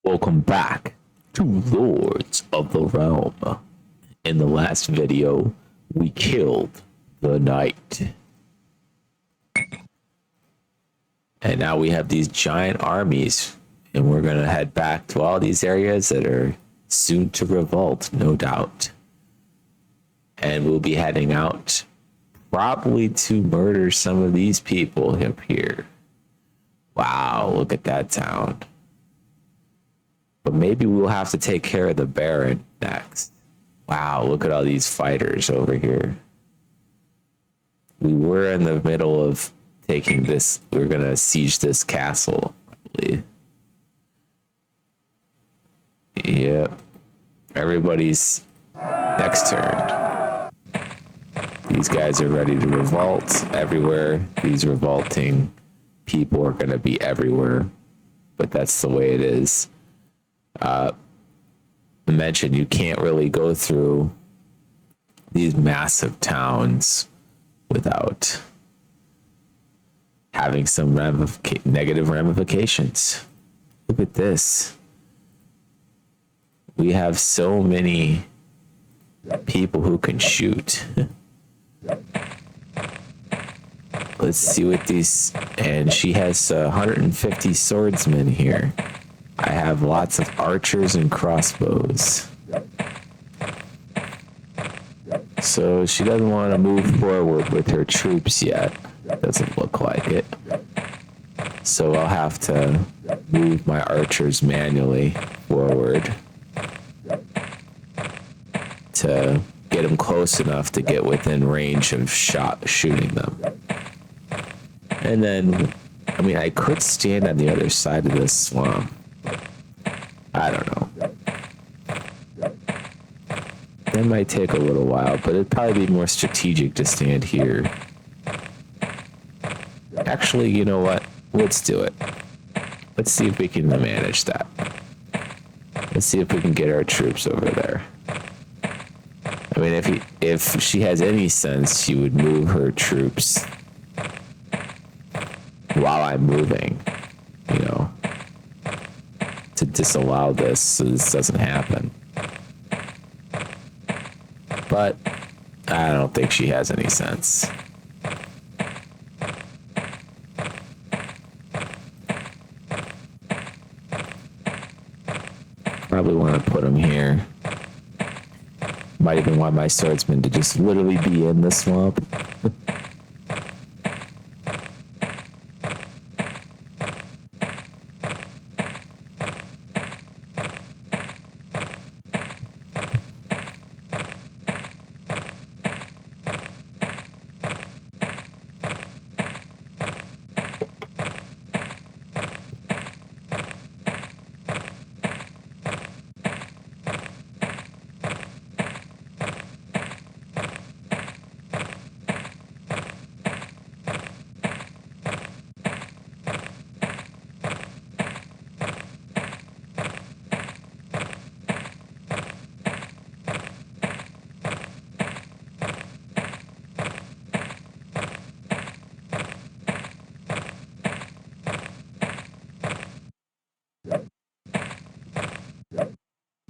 Welcome back to Lords of the Realm. In the last video, we killed the knight. And now we have these giant armies, and we're gonna head back to all these areas that are soon to revolt, no doubt. And we'll be heading out probably to murder some of these people up here. Wow, look at that town. But maybe we'll have to take care of the Baron next. Wow, look at all these fighters over here. We were in the middle of taking this. We're going to siege this castle, probably. Yep. Everybody's next turn. These guys are ready to revolt everywhere. These revolting people are going to be everywhere. But that's the way it is. Mentioned you can't really go through these massive towns without having some negative ramifications. Look at this. We have so many people who can shoot. Let's see what these, and she has 150 swordsmen here. I have lots of archers and crossbows. So she doesn't want to move forward with her troops yet. Doesn't look like it. So I'll have to move my archers manually forward to get them close enough to get within range of shooting them. And then, I mean, I could stand on the other side of this swamp. I don't know. That might take a little while, but it'd probably be more strategic to stand here. Actually, you know what? Let's do it. Let's see if we can manage that. Let's see if we can get our troops over there. I mean, if she has any sense, she would move her troops while I'm moving, you know, to disallow this so this doesn't happen. But I don't think she has any sense. Probably want to put them here. Might even want my swordsman to just literally be in the swamp.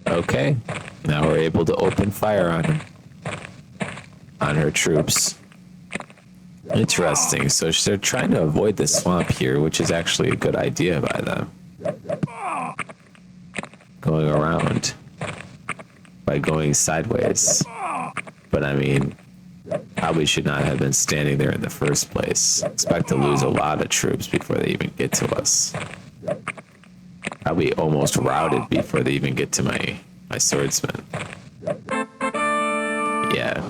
Okay, now we're able to open fire on him, on her troops. Interesting. So they're trying to avoid the swamp here, which is actually a good idea by them. Going around by going sideways. But I mean, probably should not have been standing there in the first place. Expect to lose a lot of troops before they even get to us. Probably almost routed before they even get to my swordsman. Yeah.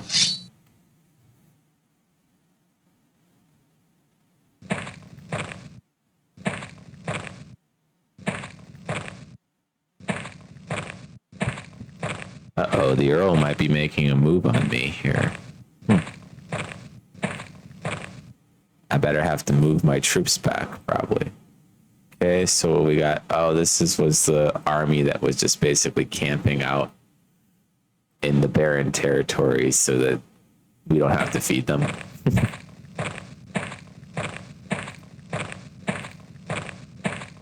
Uh-oh, the Earl might be making a move on me here. I better have to move my troops back, probably. Okay, so we got, was the army that was just basically camping out in the Baron territory so that we don't have to feed them.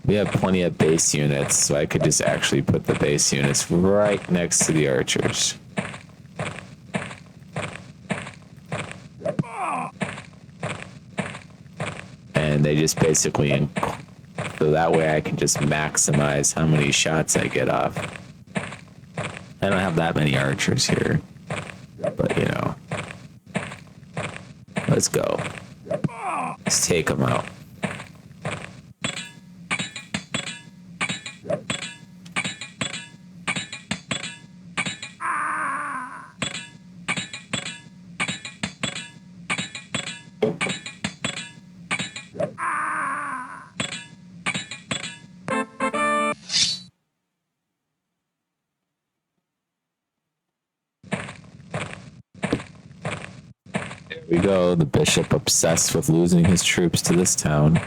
We have plenty of base units, so I could just actually put the base units right next to the archers. And they just basically, so that way I can just maximize how many shots I get off. I don't have that many archers here, but you know, let's go. Let's take them out. There we go. The bishop obsessed with losing his troops to this town.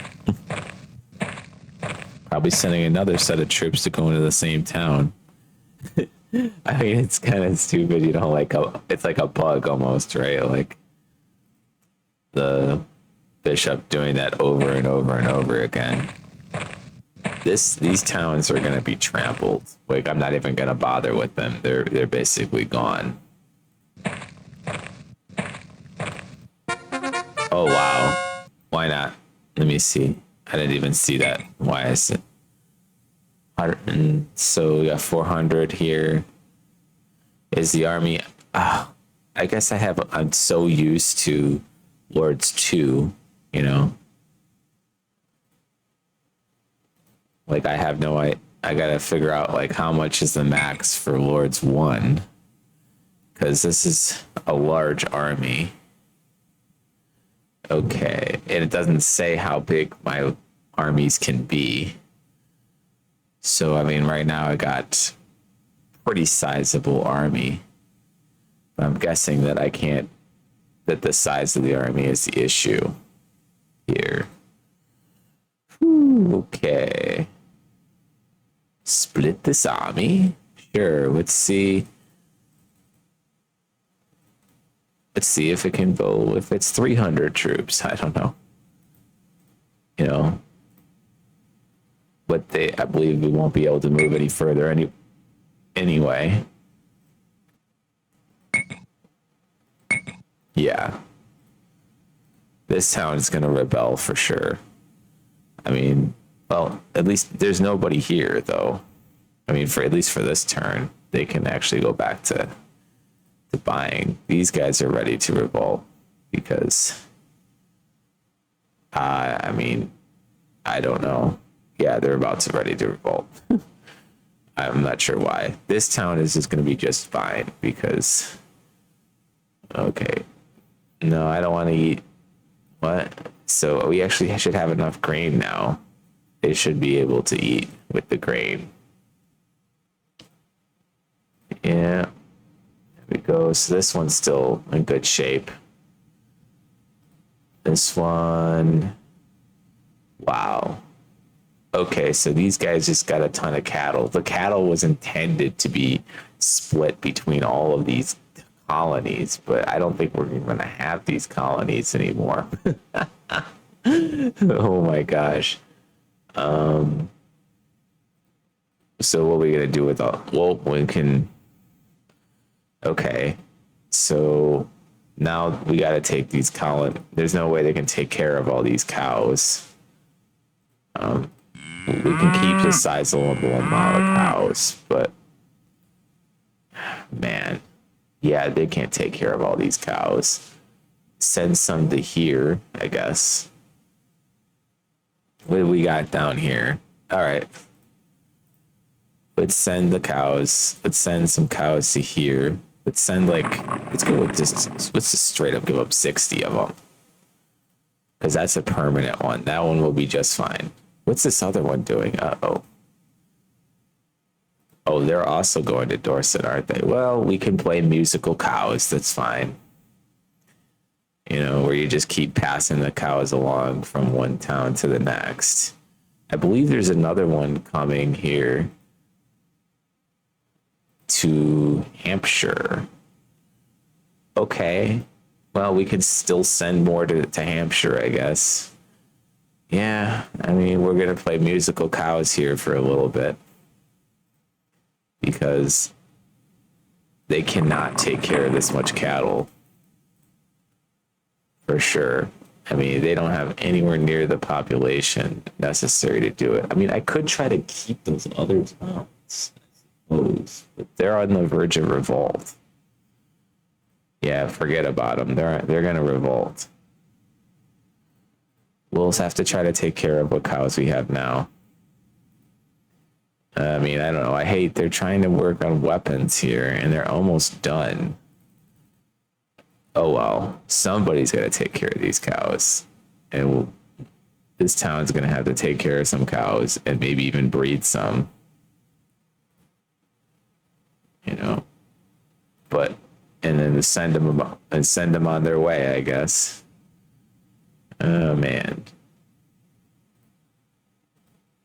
Probably sending another set of troops to go into the same town. I mean, it's kind of stupid, you know, like it's like a bug almost, right? Like the bishop doing that over and over and over again. These towns are gonna be trampled. Like I'm not even gonna bother with them. They're basically gone. Oh wow. Why not? Let me see. I didn't even see that. Why is it? So we got 400 here. Is the army? I guess I'm so used to Lords 2, you know. Like I have no I gotta figure out like how much is the max for Lords 1. Because this is a large army. Okay, and it doesn't say how big my armies can be. So, I mean, right now I got pretty sizable army. But I'm guessing that that the size of the army is the issue here. Whew, okay. Split this army? Sure, let's see. Let's see if it can go, if it's 300 troops. I don't know. You know. But I believe we won't be able to move any further anyway. Yeah. This town is going to rebel for sure. I mean, well, at least there's nobody here, though. I mean, at least for this turn, they can actually go back to buying. These guys are ready to revolt because, I mean, I don't know. Yeah, they're about to ready to revolt. I'm not sure why. This town is just going to be just fine because, okay. No, I don't want to eat. What? So we actually should have enough grain now. They should be able to eat with the grain. Yeah. There we go. So this one's still in good shape. This one. Wow. Okay, so these guys just got a ton of cattle. The cattle was intended to be split between all of these colonies, but I don't think we're even going to have these colonies anymore. Oh my gosh. So what are we going to do with all... Well, we can... Okay, so now we got to take these colonies. There's no way they can take care of all these cows. We can keep the sizable amount of cows, but man, yeah, they can't take care of all these cows. Send some to here, I guess. What do we got down here? All right. Let's send the cows. Let's send some cows to here. Let's send let's go with let's just straight up give up 60 of them. Because that's a permanent one. That one will be just fine. What's this other one doing? Uh-oh. Oh, they're also going to Dorset, aren't they? Well, we can play musical cows. That's fine. You know, where you just keep passing the cows along from one town to the next. I believe there's another one coming here to Hampshire. Okay. Well, we could still send more to Hampshire, I guess. Yeah, I I mean, we're going to play musical cows here for a little bit because they cannot take care of this much cattle for sure. I mean, they don't have anywhere near the population necessary to do it. I mean, I could try to keep those other towns, I suppose, but they're on the verge of revolt. Yeah, forget about them. They're gonna revolt. We'll just have to try to take care of what cows we have now. I mean, I don't know. I hate they're trying to work on weapons here, and they're almost done. Oh well, somebody's got to take care of these cows, and this town's gonna have to take care of some cows and maybe even breed some. You know, but and then to send them on their way, I guess. Oh man.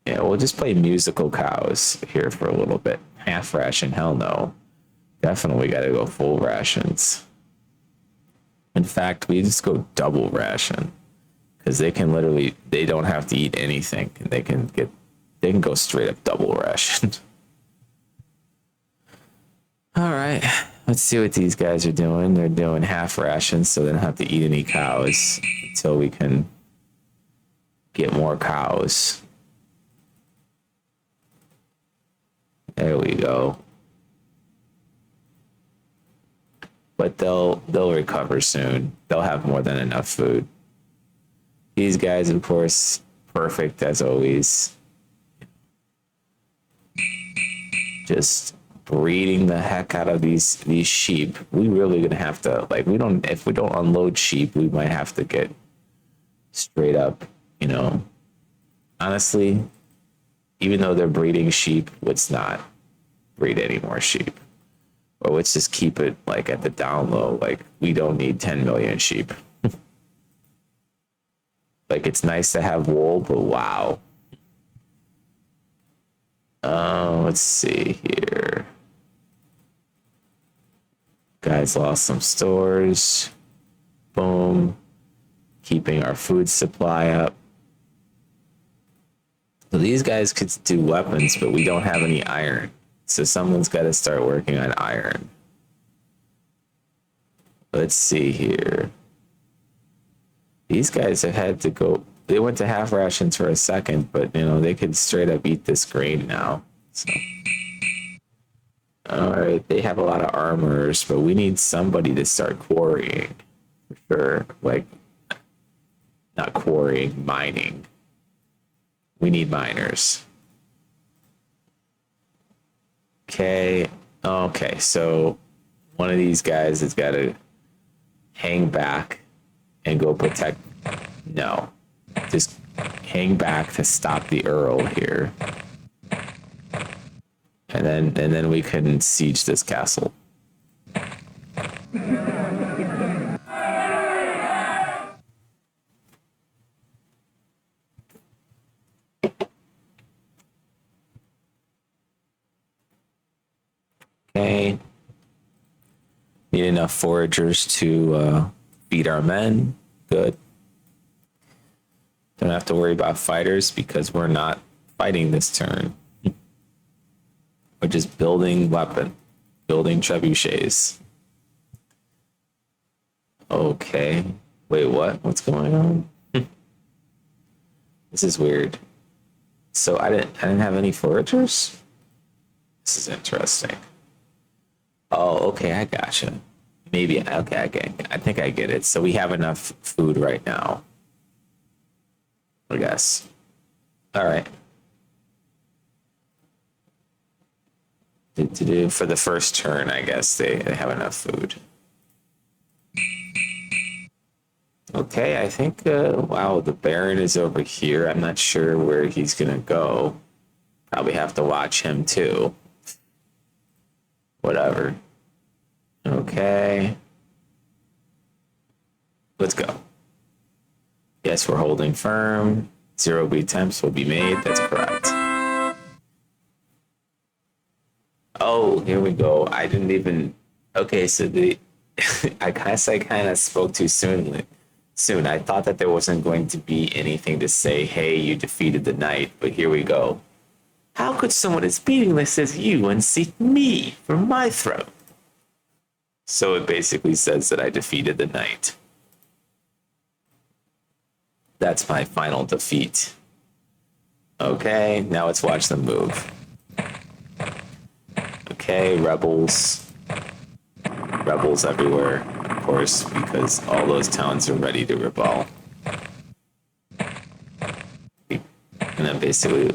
Yeah, we'll just play musical cows here for a little bit. Half ration, hell no. Definitely got to go full rations. In fact, we just go double ration because they don't have to eat anything. They can go straight up double ration. All right, let's see what these guys are doing. They're doing half rations, so they don't have to eat any cows until we can get more cows. There we go. But they'll recover soon. They'll have more than enough food. These guys, of course, perfect as always. Just breeding the heck out of these sheep. We really gonna have to if we don't unload sheep, we might have to get straight up, honestly, even though they're breeding sheep, let's not breed any more sheep. Or let's just keep it at the down low. We don't need 10 million sheep. It's nice to have wool, but wow. Let's see here. Guys lost some stores. Boom. Keeping our food supply up. So these guys could do weapons, but we don't have any iron. So someone's got to start working on iron. Let's see here. These guys have had to go. They went to half rations for a second, but they could straight up eat this grain now. So. All right, they have a lot of armors, but we need somebody to start quarrying for sure. Not quarrying, mining. We need miners. Okay, so one of these guys has got to hang back and go protect. No, just hang back to stop the Earl here. And then we can siege this castle. Okay. Need enough foragers to feed our men. Good. Don't have to worry about fighters because we're not fighting this turn. We're just building trebuchets. Okay. Wait, what? What's going on? This is weird. So I didn't have any foragers? This is interesting. Oh, okay, I gotcha. Maybe, okay, I think I get it. So we have enough food right now. I guess. All right. For the first turn, I guess they have enough food. Okay, I think, wow, the Baron is over here. I'm not sure where he's going to go. Probably have to watch him too. Whatever. Okay. Let's go. Yes, we're holding firm. 0 attempts will be made. That's correct. Oh, here we go. I didn't even. Okay, so I guess I kind of spoke too soon. soon. I thought that there wasn't going to be anything to say, hey, you defeated the knight, but here we go. How could someone as meaningless as you unseat me from my throne? So it basically says that I defeated the knight. That's my final defeat. Okay, now let's watch them move. Okay, rebels. Rebels everywhere, of course, because all those towns are ready to rebel. And then basically,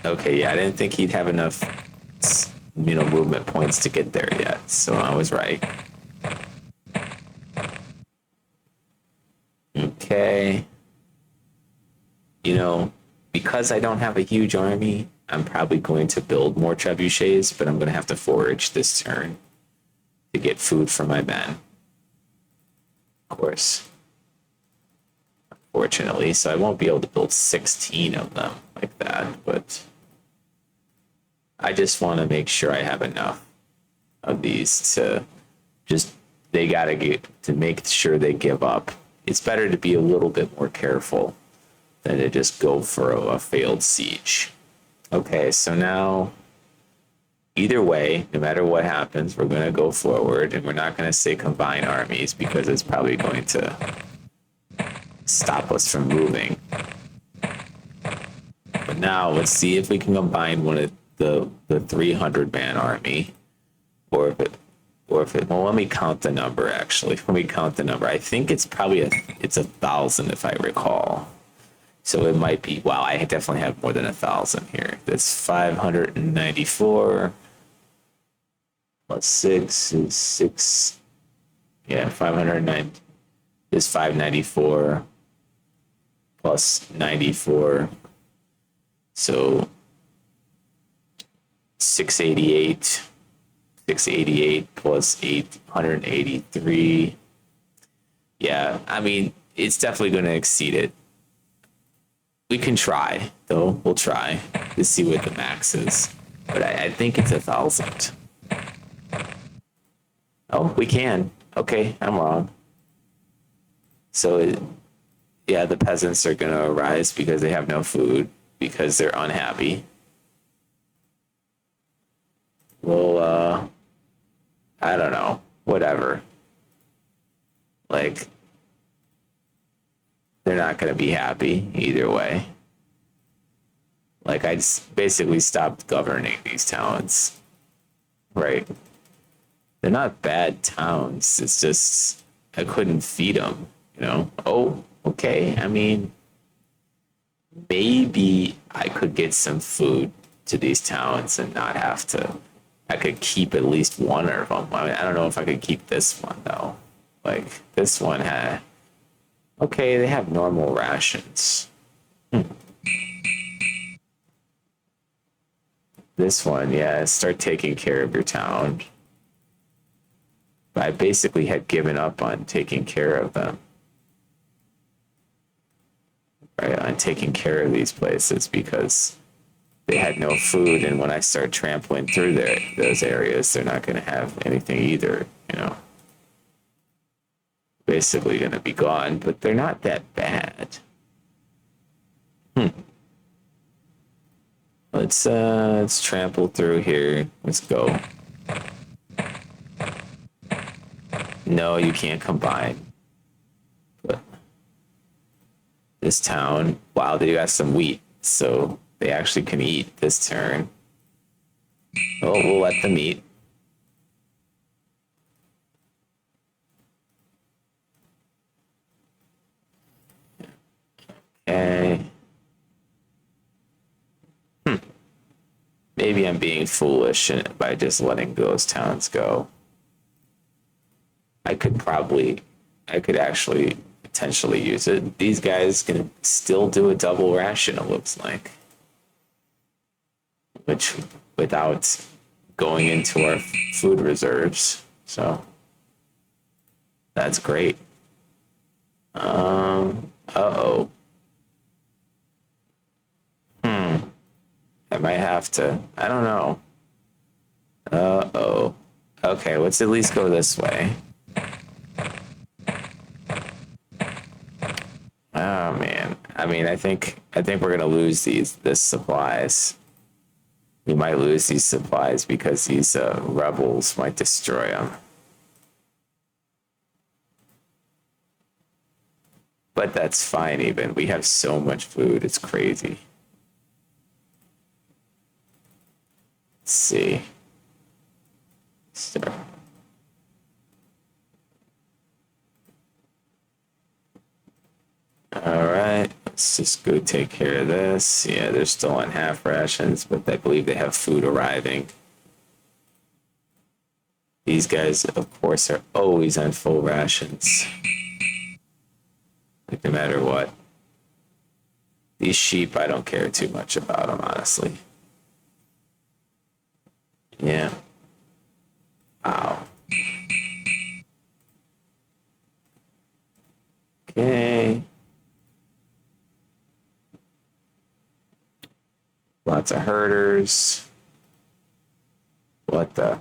okay, yeah, I didn't think he'd have enough, movement points to get there yet, so I was right. Okay. Because I don't have a huge army, I'm probably going to build more trebuchets, but I'm going to have to forage this turn to get food for my men. Of course. Unfortunately, so I won't be able to build 16 of them like that, but I just want to make sure I have enough of these to just, they got to get, to make sure they give up. It's better to be a little bit more careful than to just go for a failed siege. Okay, so now, either way, no matter what happens, we're going to go forward, and we're not going to say combine armies because it's probably going to stop us from moving. But now, let's see if we can combine one of the 300-man army, or if it, well, let me count the number, actually. Let me count the number. I think it's probably it's 1,000 if I recall. So it might be, wow, I definitely have more than 1,000 here. That's 594 plus 6 is 6. Yeah, 509 is 594 plus 94. So 688. 688 plus 883. Yeah, I mean, it's definitely going to exceed it. We can try, though. We'll try to see what the max is. But I think it's 1,000. Oh, we can. Okay, I'm wrong. So, yeah, the peasants are going to arise because they have no food, because they're unhappy. Well, I don't know. Whatever. Like, they're not going to be happy either way. Like, I just basically stopped governing these towns. Right? They're not bad towns. It's just, I couldn't feed them, Oh, okay. I mean, maybe I could get some food to these towns and not have to. I could keep at least one of them. I mean, I don't know if I could keep this one, though. Like, this one had. Okay, they have normal rations. This one, yeah, start taking care of your town. But I basically had given up on taking care of them. Right, on taking care of these places because they had no food, and when I start trampling through those areas, they're not going to have anything either, Basically going to be gone, but they're not that bad. Let's trample through here. Let's go. No, you can't combine. But this town, wow, they got some wheat, so they actually can eat this turn. Oh, we'll let them eat. Okay. Maybe I'm being foolish by just letting those towns go. I could actually potentially use it. These guys can still do a double ration, it looks like. Which, without going into our food reserves. So, that's great. Uh-oh. I might have to. I don't know. Uh-oh. Okay, let's at least go this way. mean, I think we're gonna lose this supplies. We might lose these supplies because these rebels might destroy them. But that's fine. Even we have so much food, it's crazy. Let's see. Start. All right, let's just go take care of this. Yeah, they're still on half rations, but I believe they have food arriving. These guys, of course, are always on full rations. Like, no matter what. These sheep, I don't care too much about them, honestly. Yeah. Ow. Okay. Lots of herders. What the?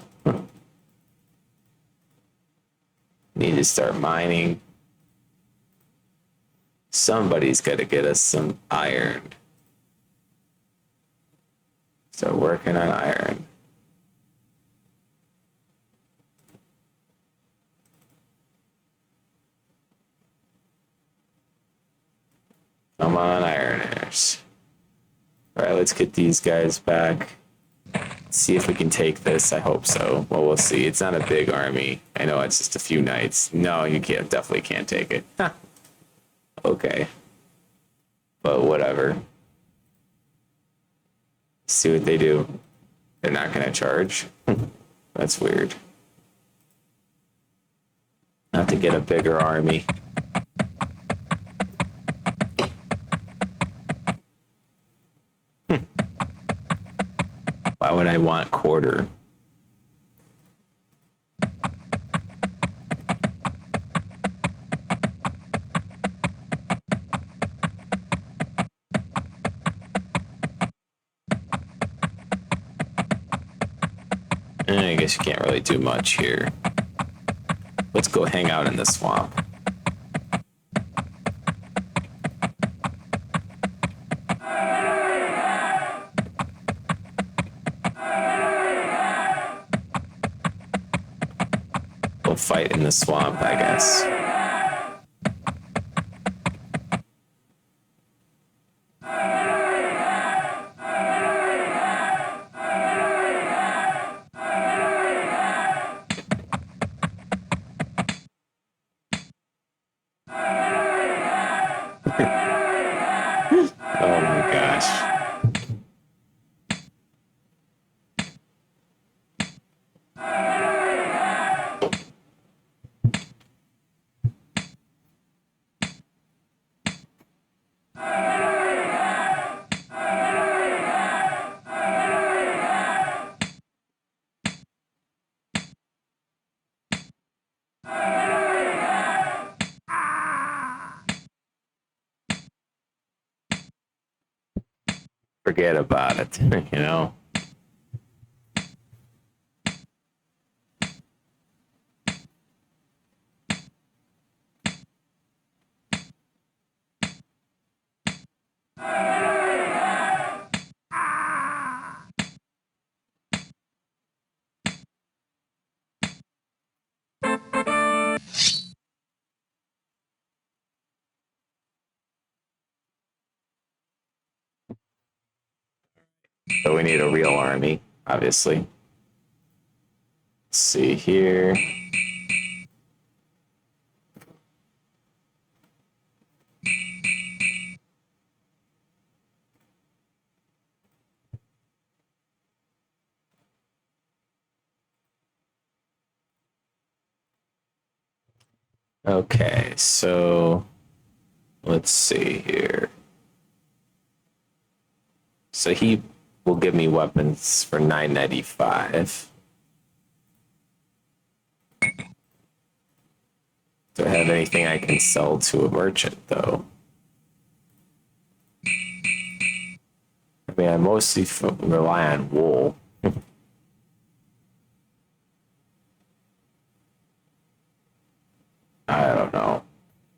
Need to start mining. Somebody's got to get us some iron. Start working on iron. Come on, ironers. All right, let's get these guys back. See if we can take this. I hope so. Well, we'll see. It's not a big army. I know it's just a few knights. No, you can't. Definitely can't take it. Okay. But whatever. See what they do. They're not going to charge. That's weird. Not to get a bigger army. Why would I want quarter? I guess you can't really do much here. Let's go hang out in the swamp. We'll fight in the swamp, I guess. Oh my gosh. Forget about it, you know? So we need a real army, obviously. Let's see here. Okay, so let's see here. So he will give me weapons for 995. Do I have anything I can sell to a merchant, though? I mean, I mostly rely on wool. I don't know.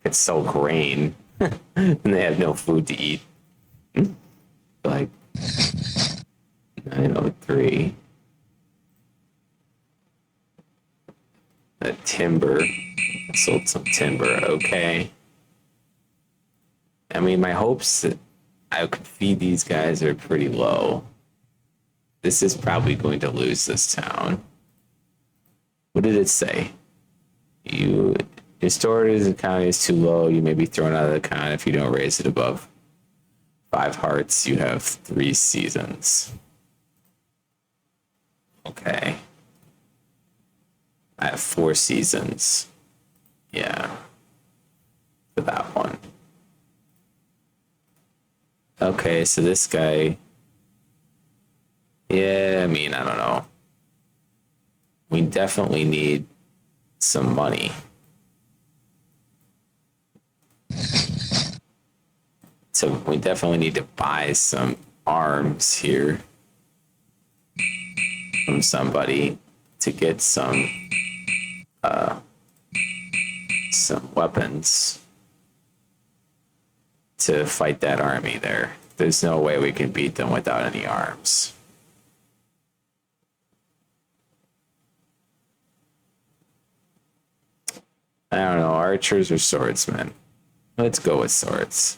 It's so grain. And they have no food to eat. Like 903. A timber. Sold some timber. Okay. I mean, my hopes that I could feed these guys are pretty low. This is probably going to lose this town. What did it say? Your storage economy is too low. You may be thrown out of the con if you don't raise it above 5 hearts. You have 3 seasons. Okay. I have 4 seasons. Yeah. For that one. Okay, so this guy. Yeah, I mean, I don't know. We definitely need some money. So we definitely need to buy some arms here from somebody to get some weapons to fight that army there. There's no way we can beat them without any arms. I don't know, archers or swordsmen? Let's go with swords.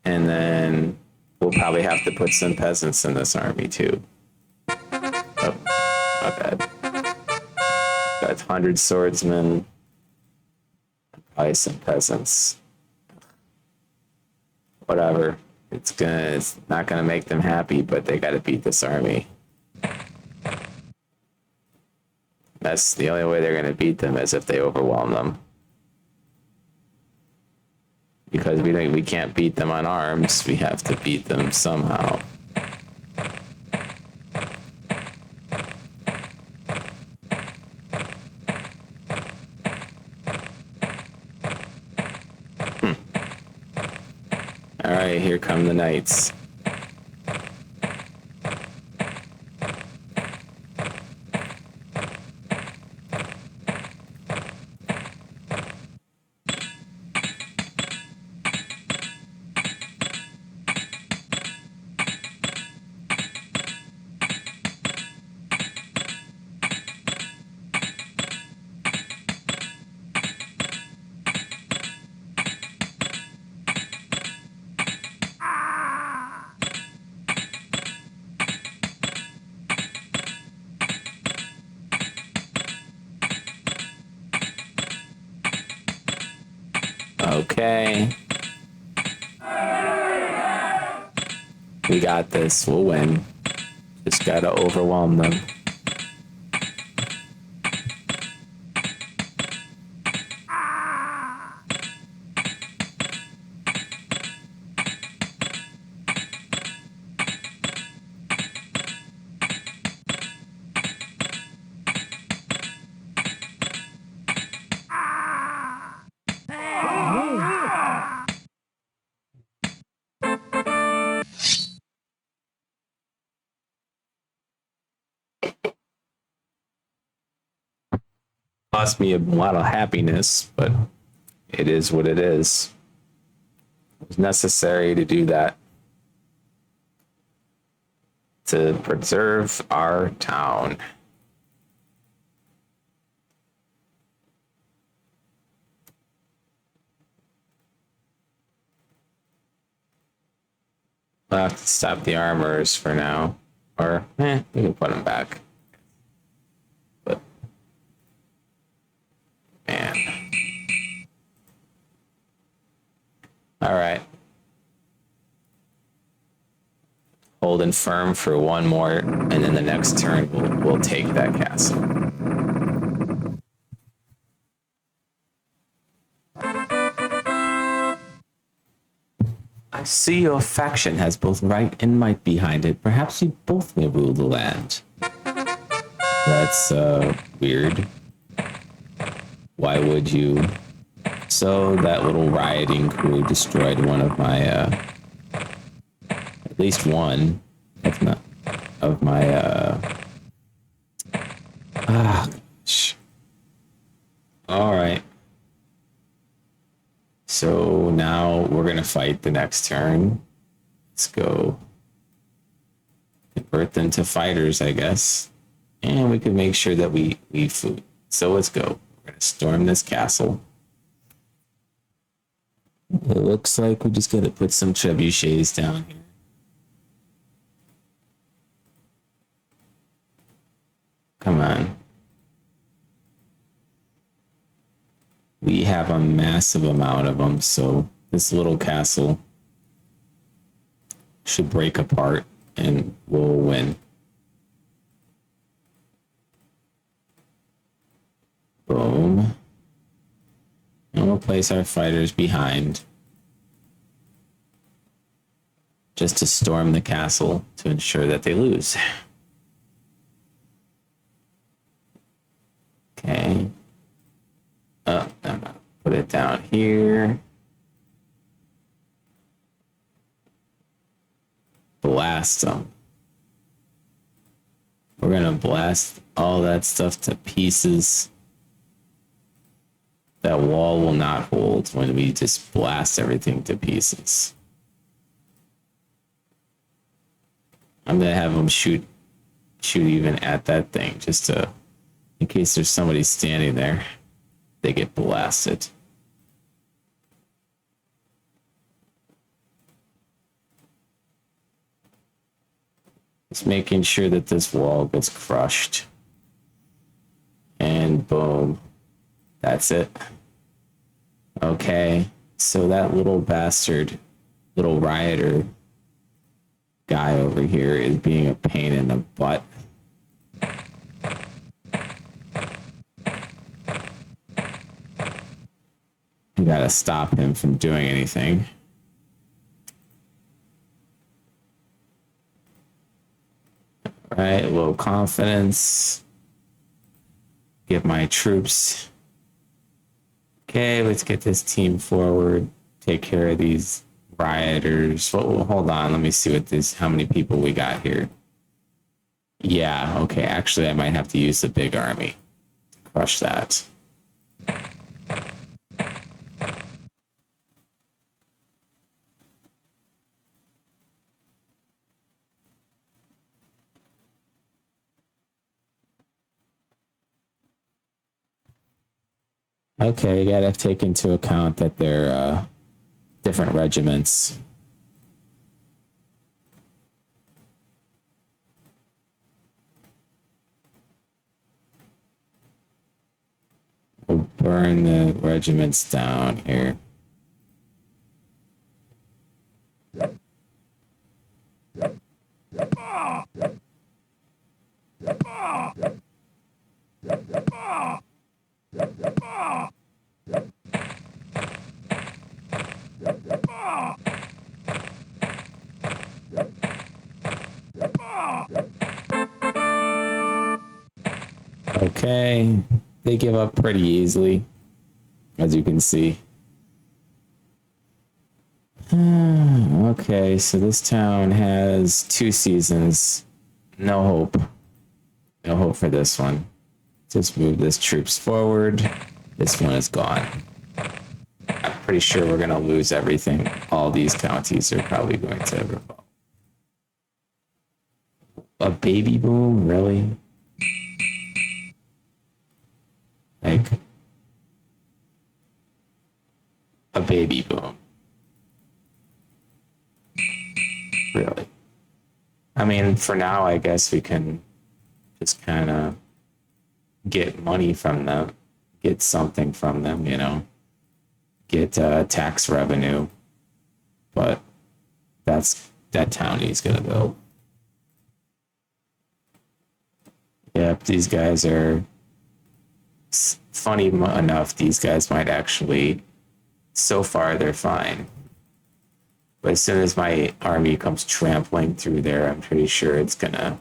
And then we'll probably have to put some peasants in this army too. Oh, not bad. Got 100 swordsmen. Probably some peasants. Whatever. It's not gonna make them happy, but they gotta beat this army. That's the only way they're gonna beat them, is if they overwhelm them. Because we can't beat them on arms, we have to beat them somehow. All right, here come the knights. Okay. We got this. We'll win. Just gotta overwhelm them. Cost me a lot of happiness, but it is what it is. It was necessary to do that to preserve our town. We'll have to stop the armors for now, or we can put them back. But man, all right. Holding firm for one more, and then the next turn we'll take that castle. I see your faction has both right and might behind it. Perhaps you both may rule the land. That's weird. Why would you? So that little rioting crew destroyed one of my at least one, if not, of my gosh. All right. So now we're going to fight the next turn. Let's go convert them to fighters, I guess. And we can make sure that we leave food. So let's go. We're going to storm this castle. It looks like we just got to put some trebuchets down here. Come on. We have a massive amount of them, so this little castle should break apart and we'll win. Boom. And we'll place our fighters behind just to storm the castle to ensure that they lose. Okay. Oh, no. Put it down here. Blast them. We're gonna blast all that stuff to pieces. That wall will not hold when we just blast everything to pieces. I'm gonna have them shoot even at that thing, just to, in case there's somebody standing there, they get blasted. Just making sure that this wall gets crushed. And boom. That's it. Okay. So that little bastard, little rioter guy over here is being a pain in the butt. You gotta stop him from doing anything. All right, low confidence. Get my troops. Okay, let's get this team forward. Take care of these rioters. Well, hold on, let me see what this. How many people we got here? Yeah, okay. Actually, I might have to use the big army. Crush that. Okay, you gotta take into account that they're different regiments. We'll burn the regiments down here. Okay, they give up pretty easily, as you can see. Okay, so this town has 2 seasons. No hope. No hope for this one. Just move this troops forward. This one is gone. I'm pretty sure we're going to lose everything. All these counties are probably going to revolt. A baby boom? Really? Like, a baby boom. Really? I mean, for now, I guess we can just kind of get money from them, get something from them, you know, get tax revenue. But that town he's gonna go. Yep, these guys are funny enough. These guys might actually, so far they're fine. But as soon as my army comes trampling through there, I'm pretty sure it's gonna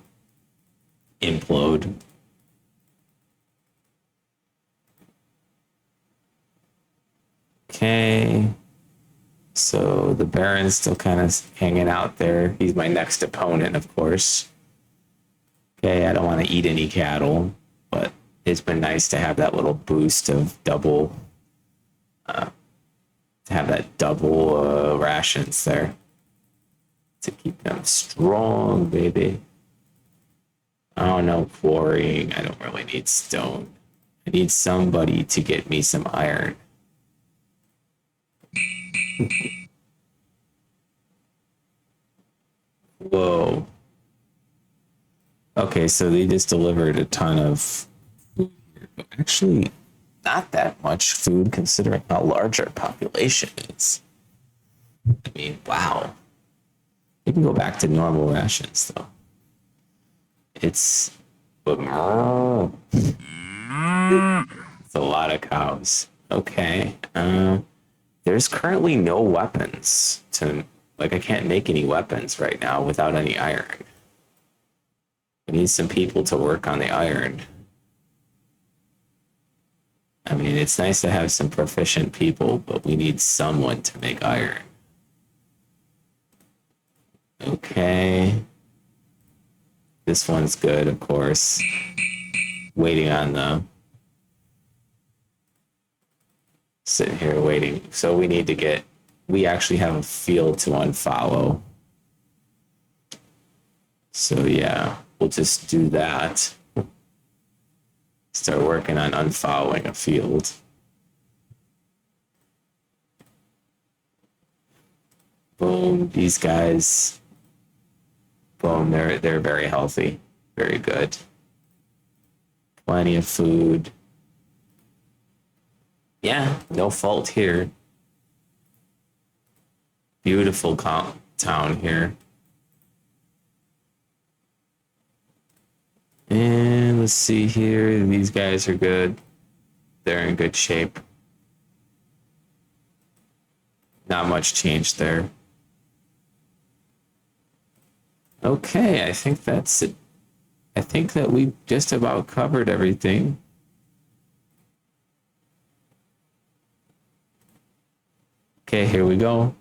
implode. Okay. So the Baron's still kind of hanging out there. He's my next opponent, of course. Okay, I don't want to eat any cattle, but it's been nice to have that little boost of double to have that double rations there to keep them strong, baby. I don't know, quarrying. I don't really need stone. I need somebody to get me some iron. Whoa. Okay, so they just delivered a ton of food here. But actually, not that much food considering how large our population is. I mean, wow. You can go back to normal rations, though. It's... But, it's a lot of cows. Okay. There's currently no weapons to... Like, I can't make any weapons right now without any iron. We need some people to work on the iron. I mean, it's nice to have some proficient people, but we need someone to make iron. Okay. This one's good, of course. Waiting on the... Sitting here waiting. So we need to get... We actually have a field to unfollow. So yeah, we'll just do that. Start working on unfollowing a field. Boom, these guys. Boom, they're very healthy. Very good. Plenty of food. Yeah, no fault here. Beautiful town here. And let's see here. These guys are good. They're in good shape. Not much change there. Okay, I think that's it. I think that we just about covered everything. Okay, here we go.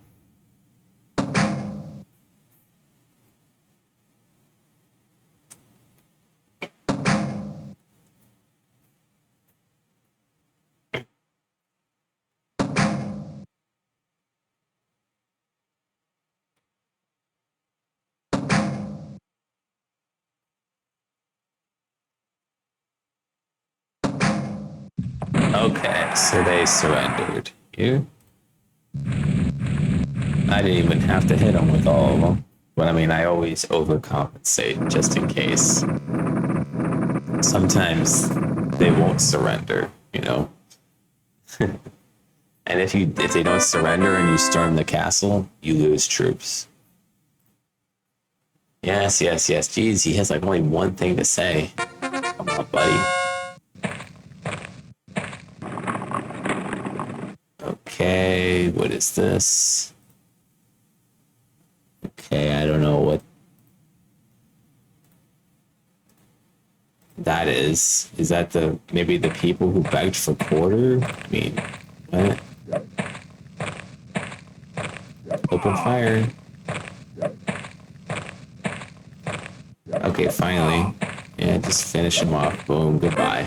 Okay, so they surrendered. You? I didn't even have to hit them with all of them. But I mean, I always overcompensate just in case. Sometimes they won't surrender, you know? And if they don't surrender and you storm the castle, you lose troops. Yes, yes, yes. Jeez, he has like only one thing to say. Come on, buddy. Okay, what is this? Okay, I don't know what that is. Is that maybe the people who begged for quarter? I mean, what? Open fire. Okay, finally. Yeah, just finish him off. Boom, goodbye.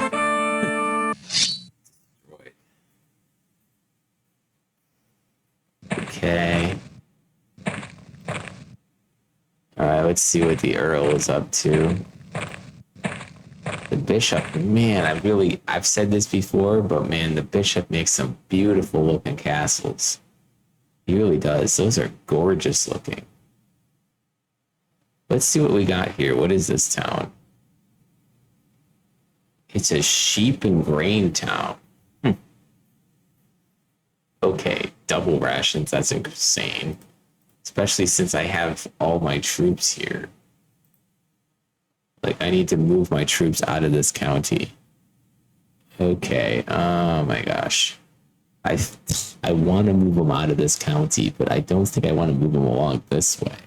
Okay. Alright, let's see what the Earl is up to. The bishop, man, I've said this before, but man, the bishop makes some beautiful looking castles. He really does. Those are gorgeous looking. Let's see what we got here. What is this town? It's a sheep and grain town. Okay, double rations. That's insane. Especially since I have all my troops here. Like, I need to move my troops out of this county. Okay, oh my gosh. I want to move them out of this county, but I don't think I want to move them along this way.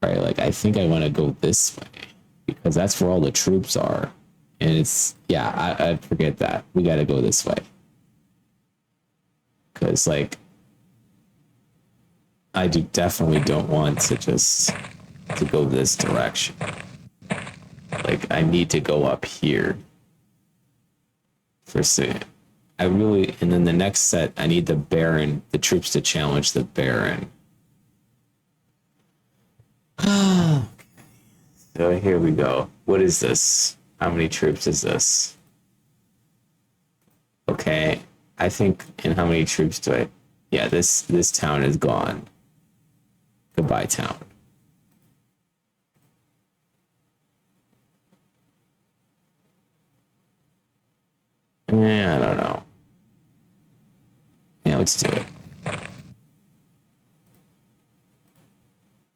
Right, like, I think I want to go this way. Because that's where all the troops are. And it's, yeah, I forget that. We got to go this way. Because, like, I definitely don't want to just to go this direction. Like, I need to go up here. For I really, and then the next set, I need the Baron, the troops to challenge the Baron. So here we go. What is this? How many troops is this? Okay, I think. And how many troops do I? Yeah, this town is gone. Goodbye, town. Yeah, I don't know. Yeah, let's do it.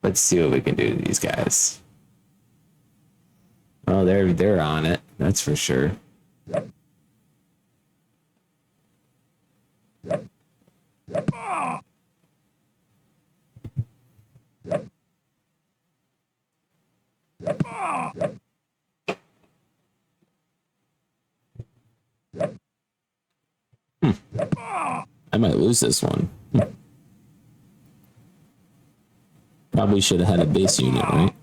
Let's see what we can do to these guys. Oh, they're on it. That's for sure. I might lose this one. Probably should have had a base unit, right?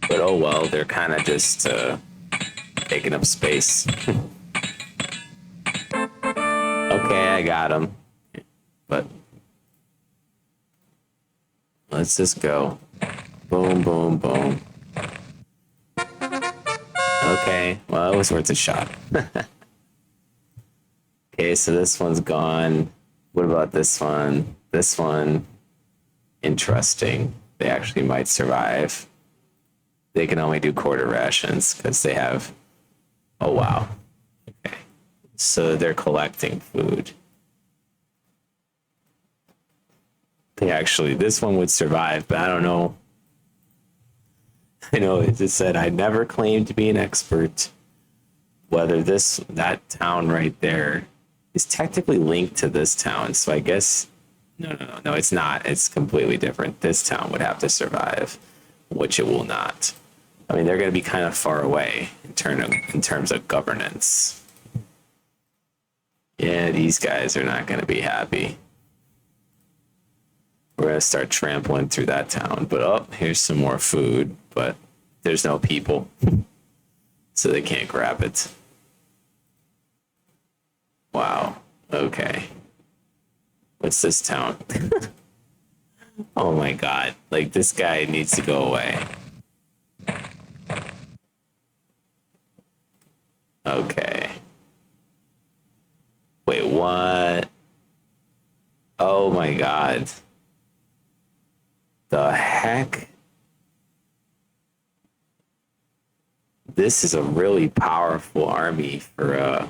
But oh well, they're kind of just taking up space. Okay, I got him. But let's just go. Boom, boom, boom. Okay, well, it was worth a shot. Okay, so this one's gone. What about this one? This one, interesting. They actually might survive. They can only do quarter rations because they have. Oh, wow. Okay. So they're collecting food. They actually, this one would survive, but I don't know. I know it just said I never claimed to be an expert. Whether that town right there is technically linked to this town. So I guess, no, it's not. It's completely different. This town would have to survive, which it will not. I mean, they're going to be kind of far away in terms of governance. Yeah, these guys are not going to be happy. We're going to start trampling through that town. But oh, here's some more food, but there's no people. So they can't grab it. Wow. Okay. What's this town? Oh my god. Like, this guy needs to go away. Okay. Wait, what? Oh my god. The heck? This is a really powerful army for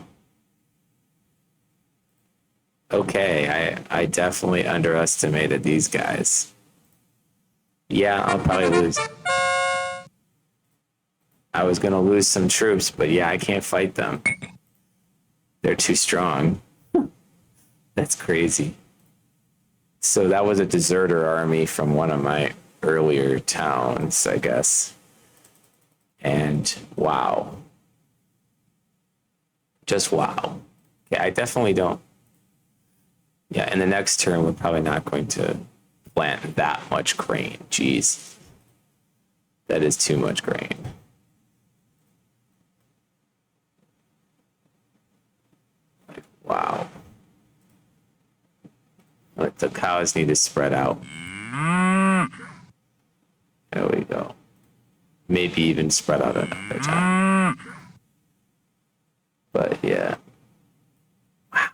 okay, I definitely underestimated these guys. Yeah, I'll probably lose. I was gonna lose some troops, but yeah, I can't fight them. They're too strong. That's crazy. So that was a deserter army from one of my earlier towns, I guess. And wow. Just wow. Yeah, I definitely don't. Yeah, in the next turn, we're probably not going to plant that much grain. Jeez. That is too much grain. Like, wow. Like, the cows need to spread out. There we go. Maybe even spread out another time. But yeah. Wow.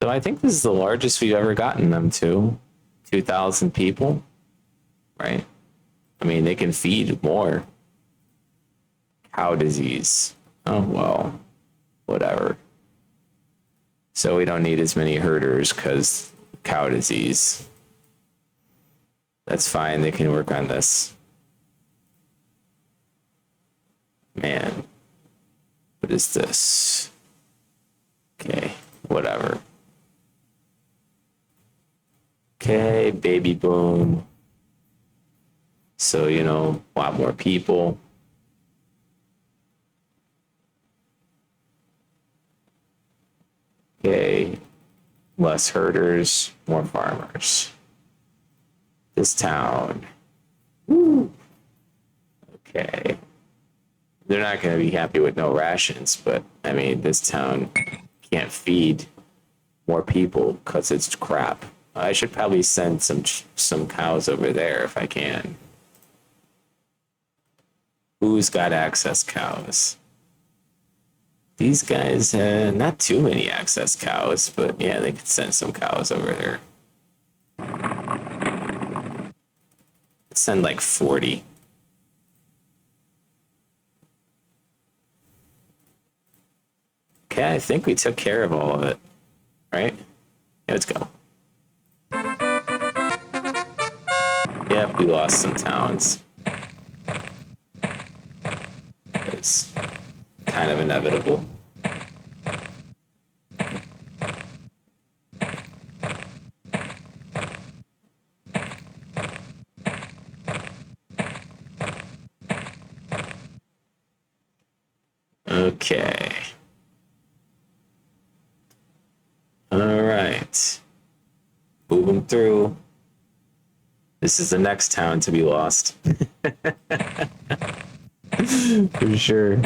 So I think this is the largest we've ever gotten them to. 2,000 people, right? I mean, they can feed more. Cow disease. Oh, well, whatever. So we don't need as many herders because cow disease. That's fine. They can work on this. Man, what is this? Okay, whatever. Okay, baby boom. So, you know, a lot more people. Okay, less herders, more farmers. This town. Woo. Okay. They're not going to be happy with no rations, but I mean, this town can't feed more people because it's crap. I should probably send some cows over there if I can. Who's got access cows? These guys, not too many access cows, but yeah, they could send some cows over there. Send like 40. Okay, I think we took care of all of it, right? Yeah, let's go. Yep, we lost some towns. It's kind of inevitable. Okay. All right. Moving through. This is the next town to be lost. For sure.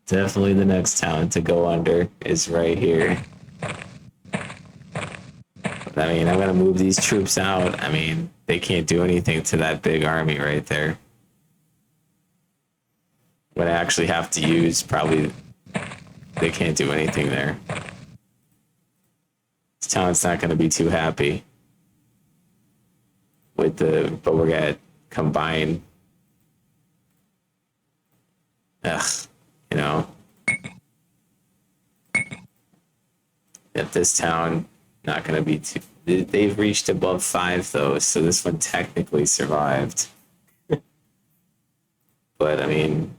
Definitely the next town to go under is right here. But, I mean, I'm going to move these troops out. I mean, they can't do anything to that big army right there. What I actually have to use, probably, they can't do anything there. This town's not going to be too happy with but we're going to combine. Ugh, you know. If this town, not going to be too, they've reached above 5 though, so this one technically survived. But I mean,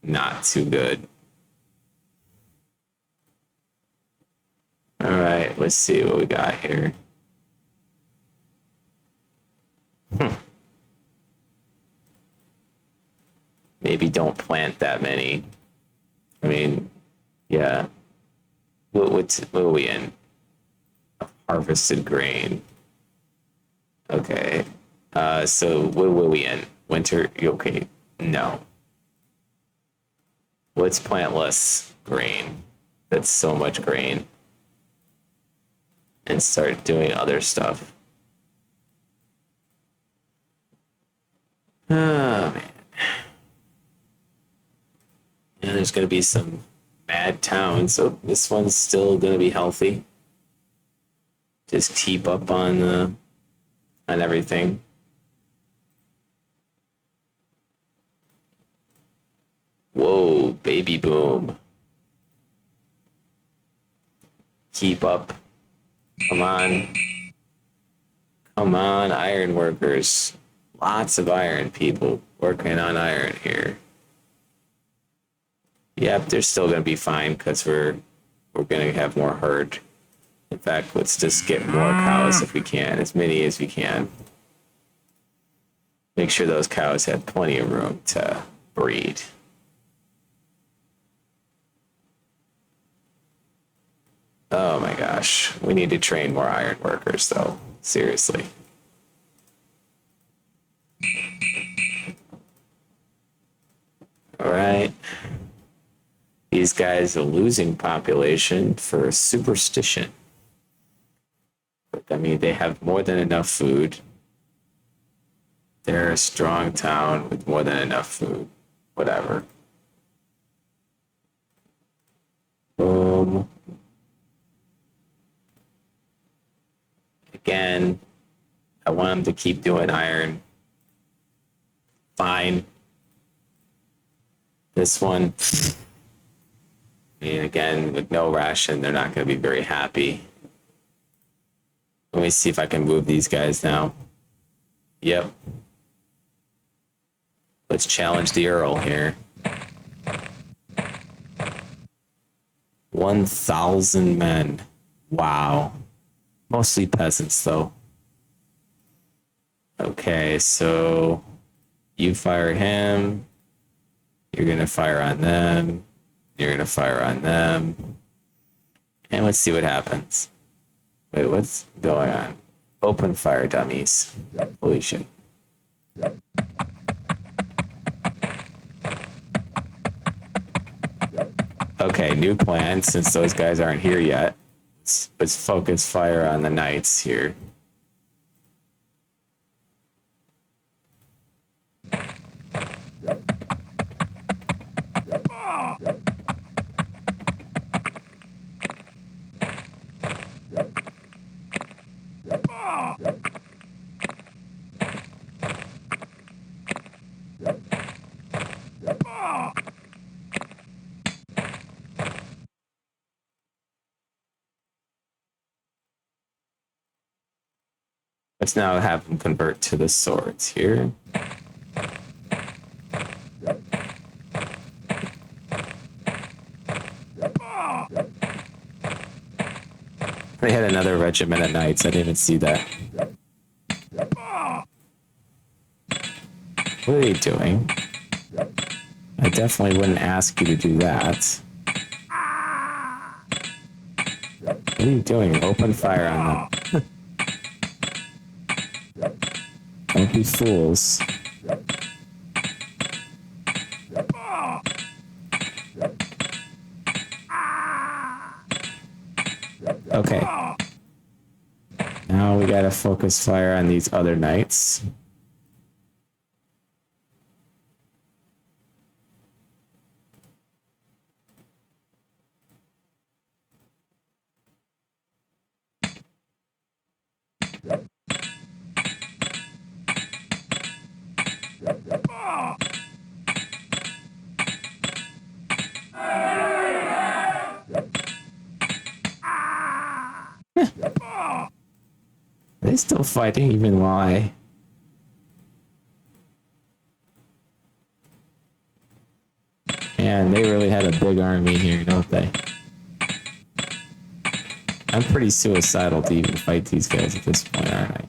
not too good. All right, let's see what we got here. Maybe don't plant that many. I mean, yeah. What are we in? Harvested grain. Okay. So what were we in? Winter? Okay. No. Let's plant less grain. That's so much grain. And start doing other stuff. Oh, man. Yeah, there's going to be some mad towns, so this one's still going to be healthy. Just keep up on everything. Whoa, baby boom. Keep up. Come on. Come on, iron workers. Lots of iron people working on iron here. Yep, they're still going to be fine because we're going to have more herd. In fact, let's just get more cows if we can, as many as we can. Make sure those cows have plenty of room to breed. Oh my gosh, we need to train more iron workers though, seriously. All right. These guys are losing population for superstition. But I mean, they have more than enough food. They're a strong town with more than enough food. Whatever. Boom. Again, I want them to keep doing iron. Fine. This one, And again, with no ration, they're not going to be very happy. Let me see if I can move these guys now. Yep. Let's challenge the Earl here. 1,000 men. Wow. Mostly peasants, though. Okay, so you fire him. You're going to fire on them. You're going to fire on them. And let's see what happens. Wait, what's going on? Open fire, dummies. Holy shit. Okay, new plan. Since those guys aren't here yet, let's focus fire on the knights here. Let's now have them convert to the swords here. They had another regiment of knights. I didn't even see that. What are they doing? I definitely wouldn't ask you to do that. What are you doing? Open fire on them. Don't be fools. Okay. Now we gotta focus fire on these other knights. Are they still fighting even while I... Man, they really had a big army here, don't they? I'm pretty suicidal to even fight these guys at this point, aren't I?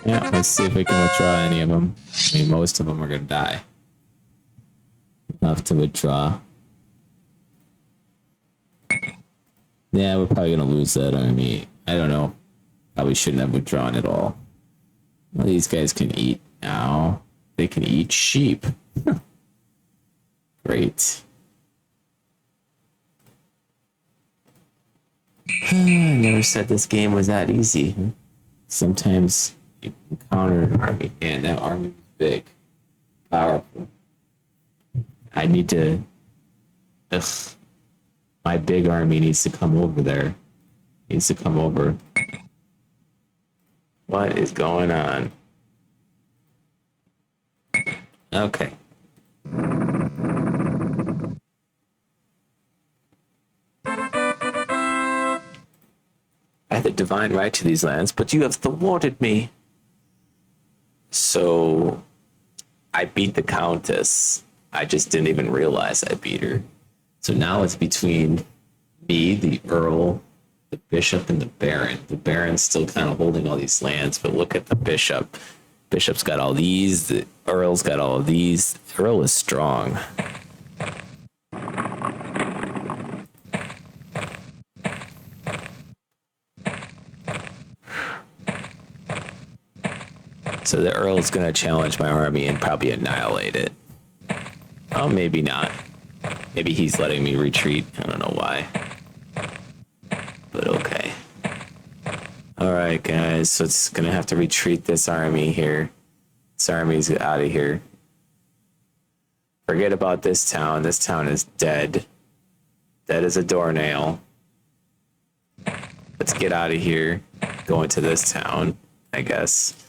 Yeah, let's see if we can withdraw any of them. I mean, most of them are gonna die. Enough to withdraw. Yeah, we're probably gonna lose that army. I don't know. Probably shouldn't have withdrawn at all. Well, these guys can eat now. They can eat sheep. Great. I never said this game was that easy. Sometimes you encounter an army, and that army is big, powerful. I need to... Ugh. My big army needs to come over there. Needs to come over. What is going on? Okay. I had the divine right to these lands, but you have thwarted me. So I beat the Countess. I just didn't even realize I beat her. So now it's between me, the Earl, the Bishop, and the Baron. The Baron's still kind of holding all these lands, but look at the Bishop. Bishop's got all these. The Earl's got all of these. Earl is strong. So the Earl's gonna challenge my army and probably annihilate it. Oh, maybe not. Maybe he's letting me retreat. I don't know why. But okay. Alright, guys. So it's gonna have to retreat this army here. This army's out of here. Forget about this town. This town is dead. Dead as a doornail. Let's get out of here. Go into this town, I guess.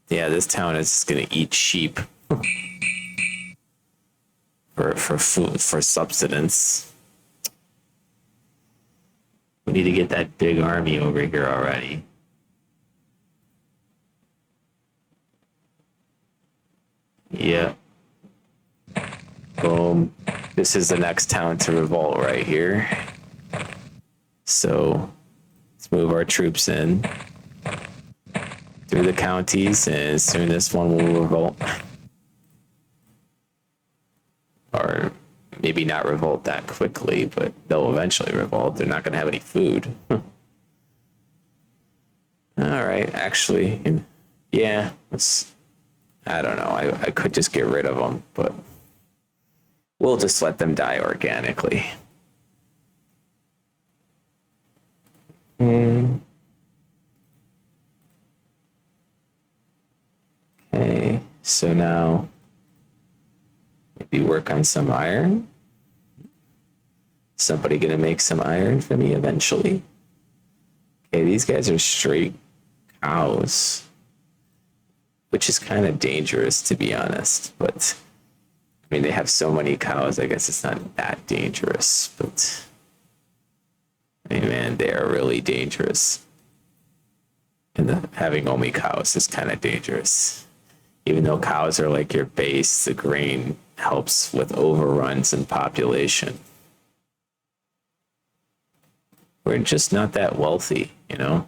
Yeah, this town is gonna eat sheep for food, for subsistence. We need to get that big army over here already. Yeah. Boom. This is the next town to revolt right here. So let's move our troops in through the counties, and soon this one will revolt. Or maybe not revolt that quickly, but they'll eventually revolt. They're not going to have any food. All right, actually, yeah, I don't know. I could just get rid of them, but we'll just let them die organically. Okay, so now maybe work on some iron. Somebody gonna make some iron for me eventually. Okay, these guys are straight cows, which is kind of dangerous to be honest, but I mean, they have so many cows, I guess it's not that dangerous, but I mean, man, they are really dangerous. And having only cows is kind of dangerous. Even though cows are like your base, the grain helps with overruns in population. We're just not that wealthy, you know?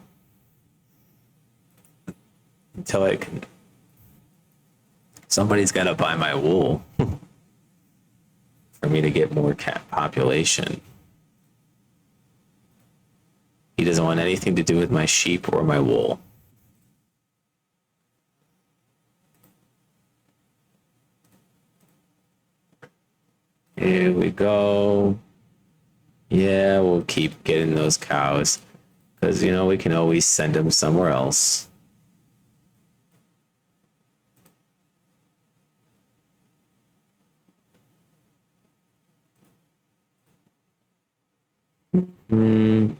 Until I can... Somebody's got to buy my wool for me to get more population. He doesn't want anything to do with my sheep or my wool. Here we go. Yeah, we'll keep getting those cows because, you know, we can always send them somewhere else.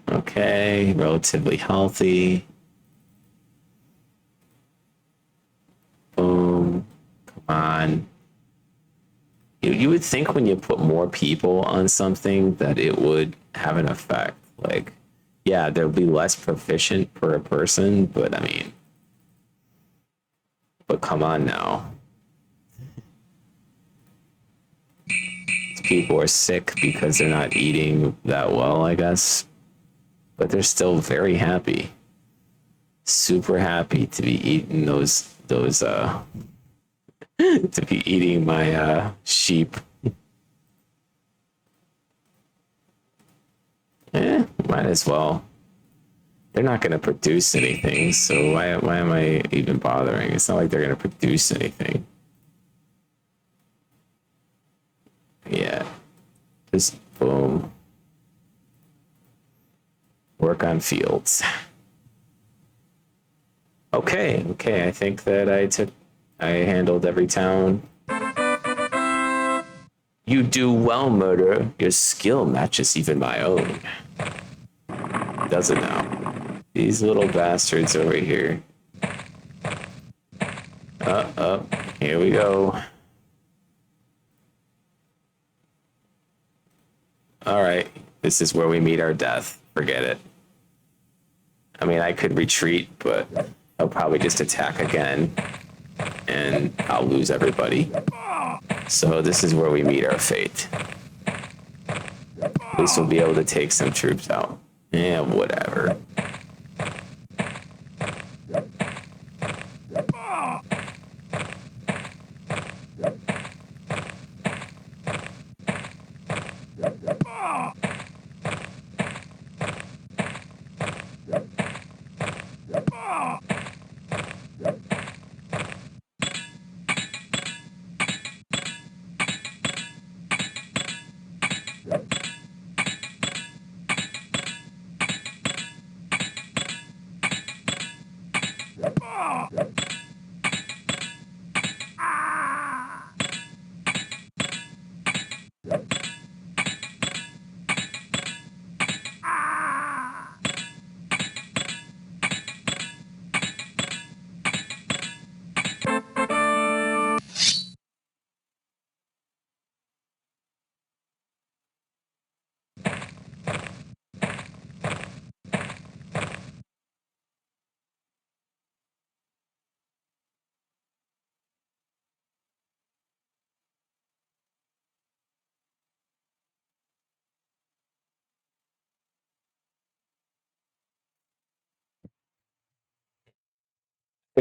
Okay, relatively healthy. Boom. Come on. You would think when you put more people on something that it would have an effect. Like, yeah, there'll be less proficient per person, but I mean, but come on now. People are sick because they're not eating that well, I guess. But they're still very happy. Super happy to be eating those to be eating my sheep. Might as well. They're not going to produce anything, so why am I even bothering? It's not like they're going to produce anything. Yeah, just boom. Work on fields. Okay, I think that I handled every town. You do well, Murder. Your skill matches even my own. Does it now? These little bastards over here. Here we go. All right, this is where we meet our death. Forget it. I mean, I could retreat, but I'll probably just attack again, and I'll lose everybody. So this is where we meet our fate. At least we'll be able to take some troops out. Yeah, whatever.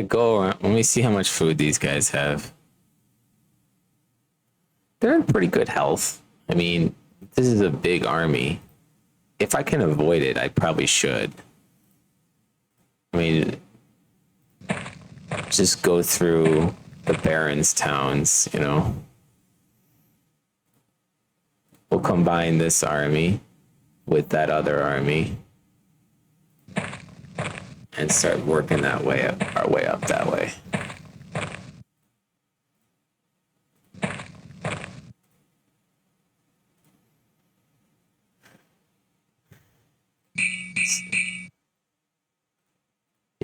Go around. Let me see how much food these guys have. They're in pretty good health. I mean, this is a big army. If I can avoid it, I probably should. I mean, just go through the Barons towns, you know. We'll combine this army with that other army and start working that way up, our way up that way.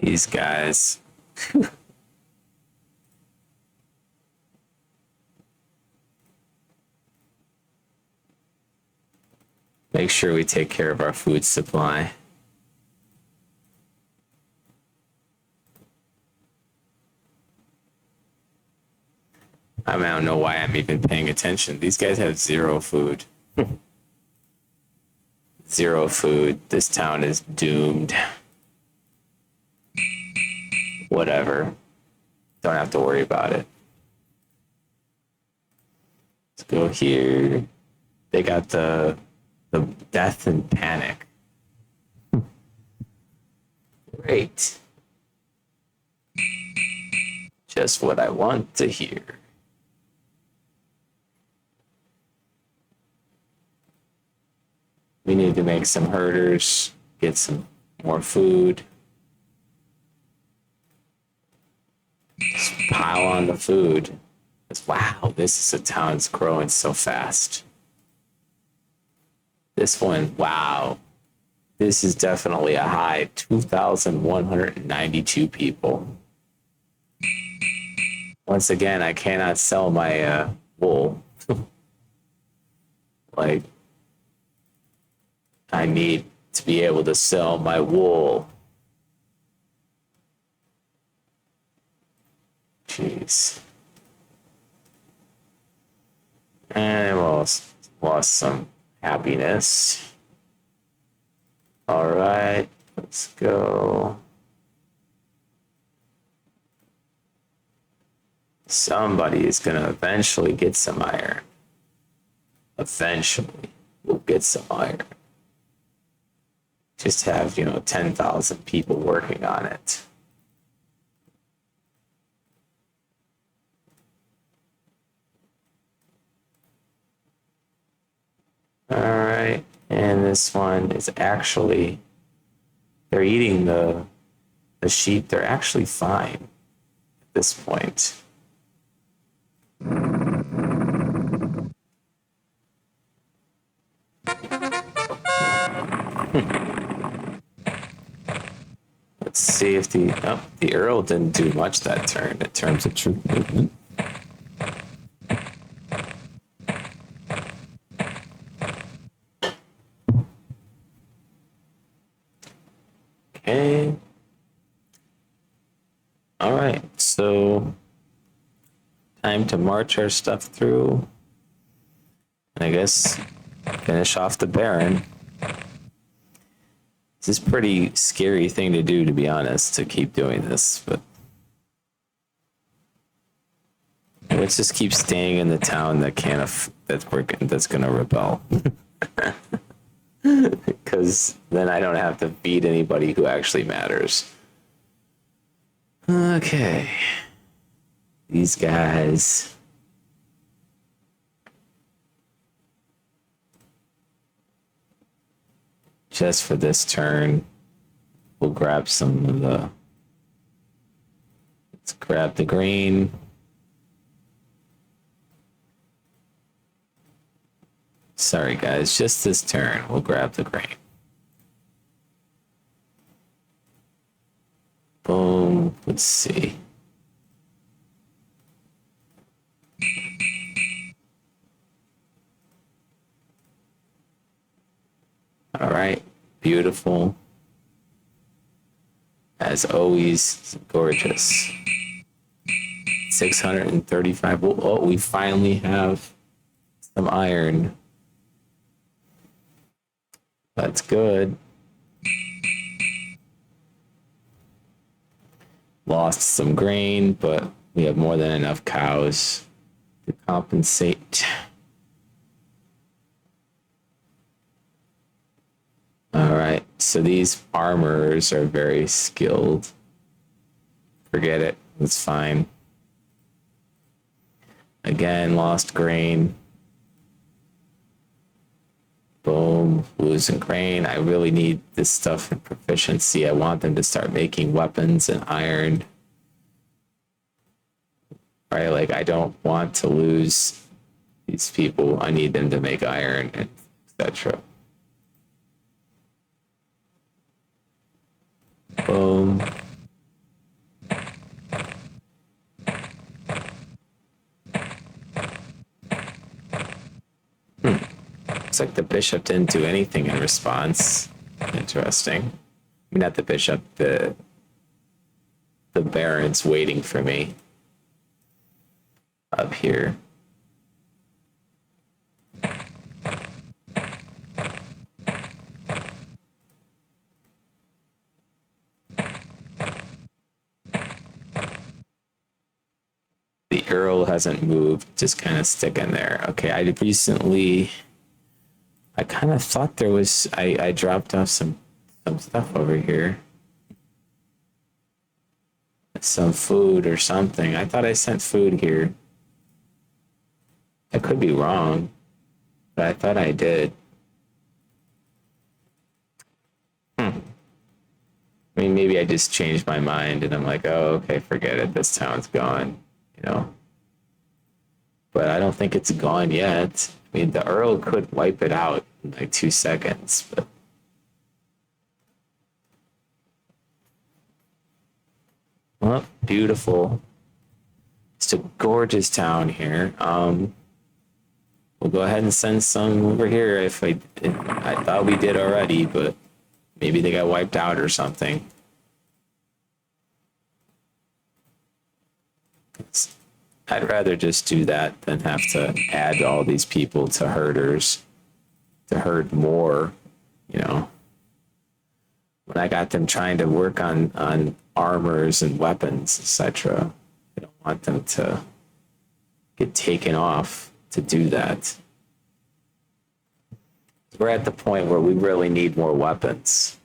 These guys. Make sure we take care of our food supply. I mean, I don't know why I'm even paying attention. These guys have zero food. Zero food. This town is doomed. Whatever. Don't have to worry about it. Let's go here. They got the death and panic. Great. Just what I want to hear. We need to make some herders, get some more food. Just pile on the food. Wow, this is a town that's growing so fast. This one, wow. This is definitely a high. 2,192 people. Once again, I cannot sell my wool. Like, I need to be able to sell my wool. Jeez. And I lost some happiness. All right, let's go. Somebody is going to eventually get some iron. Eventually, we'll get some iron. Just have, 10,000 people working on it. All right, and this one is actually, they're eating the sheep. They're actually fine at this point. Let's see if the Earl didn't do much that turn in terms of troop movement. Okay. All right, so time to march our stuff through. And I guess finish off the Baron. This is a pretty scary thing to do, to be honest, to keep doing this, but let's just keep staying in the town that that's gonna rebel. Because then I don't have to beat anybody who actually matters. Okay. These guys. Just for this turn, we'll grab some of the. Let's grab the green. Sorry, guys, just this turn, we'll grab the grain. Boom. Let's see. All right. Beautiful. As always, gorgeous. 635. Oh, we finally have some iron. That's good. Lost some grain, but we have more than enough cows to compensate. All right, so these farmers are very skilled. Forget it, it's fine. Again, lost grain. Boom, losing grain. I really need this stuff in proficiency. I want them to start making weapons and iron. Right, like I don't want to lose these people. I need them to make iron and etc. Boom. Looks like the bishop didn't do anything in response. Interesting. I mean, not the bishop, the baron's waiting for me up here. The Earl hasn't moved, just kind of sticking there. Okay, I kind of thought there was, I dropped off some stuff over here. Some food or something. I thought I sent food here. I could be wrong, but I thought I did. I mean, maybe I just changed my mind and I'm like, oh, okay, forget it. This town's gone, you know. But I don't think it's gone yet. I mean, the Earl could wipe it out in like 2 seconds, but. Well, beautiful. It's a gorgeous town here. We'll go ahead and send some over here if I thought we did already, but maybe they got wiped out or something. I'd rather just do that than have to add all these people to herders to herd more, you know. When I got them trying to work on armors and weapons, etc., I don't want them to get taken off to do that. We're at the point where we really need more weapons.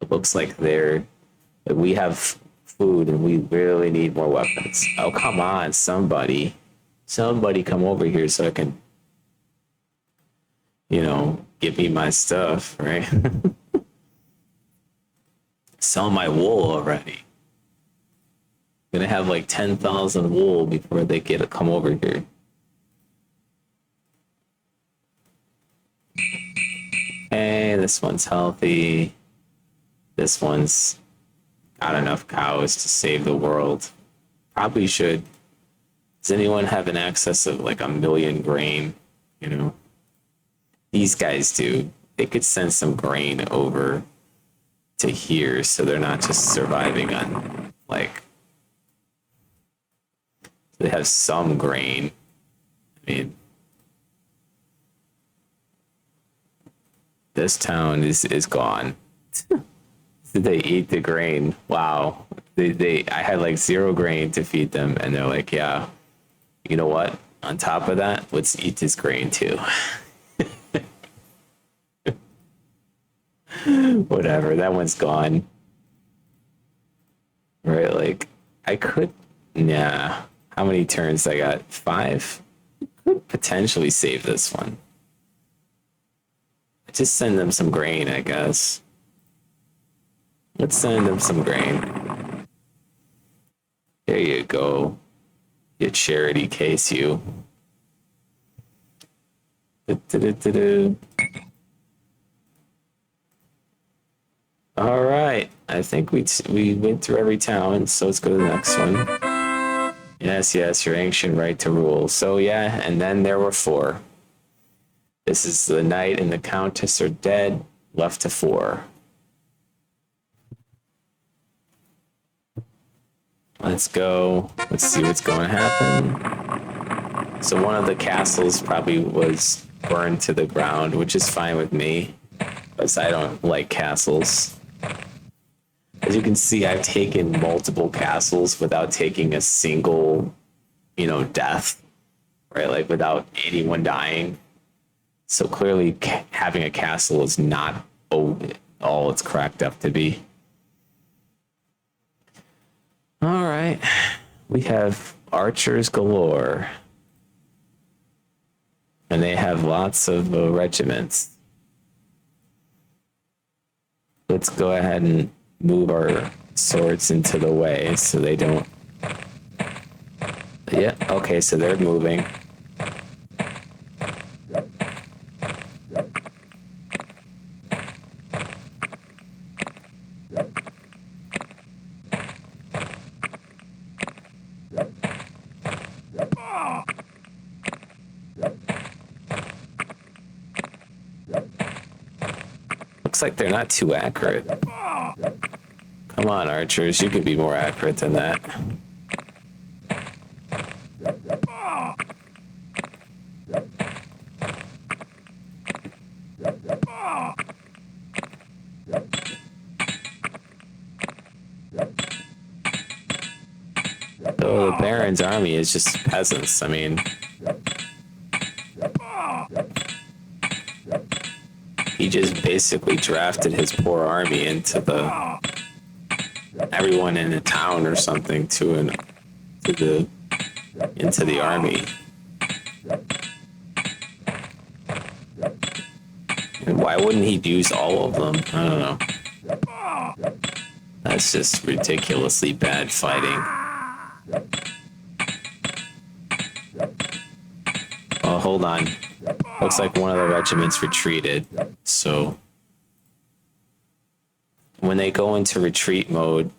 It looks like we have food and we really need more weapons. Oh, come on, somebody come over here so I can, give me my stuff, right? Sell my wool already. I'm gonna have like 10,000 wool before they come over here. Hey, this one's healthy. This one's got enough cows to save the world. Probably should. Does anyone have an excess of like 1,000,000 grain? These guys do. They could send some grain over to here so they're not just surviving on they have some grain. I mean, this town is gone. They eat the grain. Wow. I had like 0 grain to feed them, and they're like, yeah, you know what? On top of that, let's eat this grain too. Whatever, that one's gone. Right, like I could how many turns I got? 5. Could potentially save this one. Just send them some grain, I guess. Let's send them some grain. There you go. You charity case, you. All right. I think we went through every town, so let's go to the next one. Yes, your ancient right to rule. So yeah, and then there were 4. This is the knight and the countess are dead, left to 4. Let's go. Let's see what's going to happen. So one of the castles probably was burned to the ground, which is fine with me, because I don't like castles. I as you can see, I've taken multiple castles without taking a single, death, right? Like without anyone dying. So clearly, having a castle is not all it's cracked up to be. All right. We have archers galore. And they have lots of regiments. Let's go ahead and move our swords into the way so they don't. Yeah, okay, so they're moving. Looks like they're not too accurate. Come on, archers, you could be more accurate than that. So the Baron's army is just peasants. I mean, he just basically drafted his poor army into everyone in a town or something into the army. And why wouldn't he use all of them? I don't know. That's just ridiculously bad fighting. Oh, hold on. Looks like one of the regiments retreated. So when they go into retreat mode,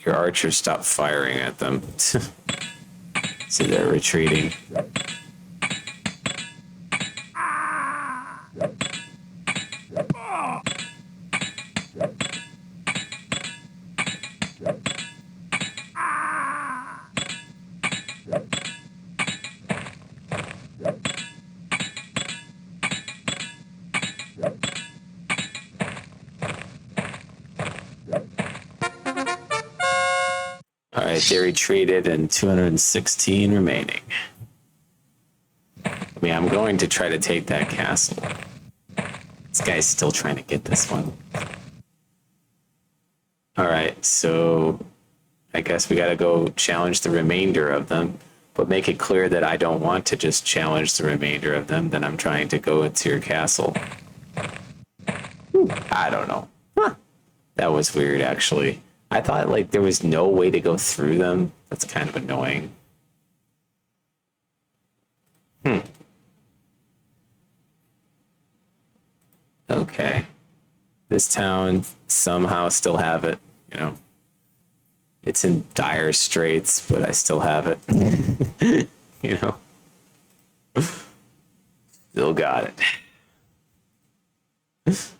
your archers stop firing at them. So they're retreating. All right, they retreated and 216 remaining. I mean, I'm going to try to take that castle. This guy's still trying to get this one. All right, so I guess we got to go challenge the remainder of them, but make it clear that I don't want to just challenge the remainder of them, that I'm trying to go into your castle. I don't know. Huh. That was weird, actually. I thought like there was no way to go through them. That's kind of annoying. Okay. This town somehow still have it, It's in dire straits, but I still have it. Still got it. Let's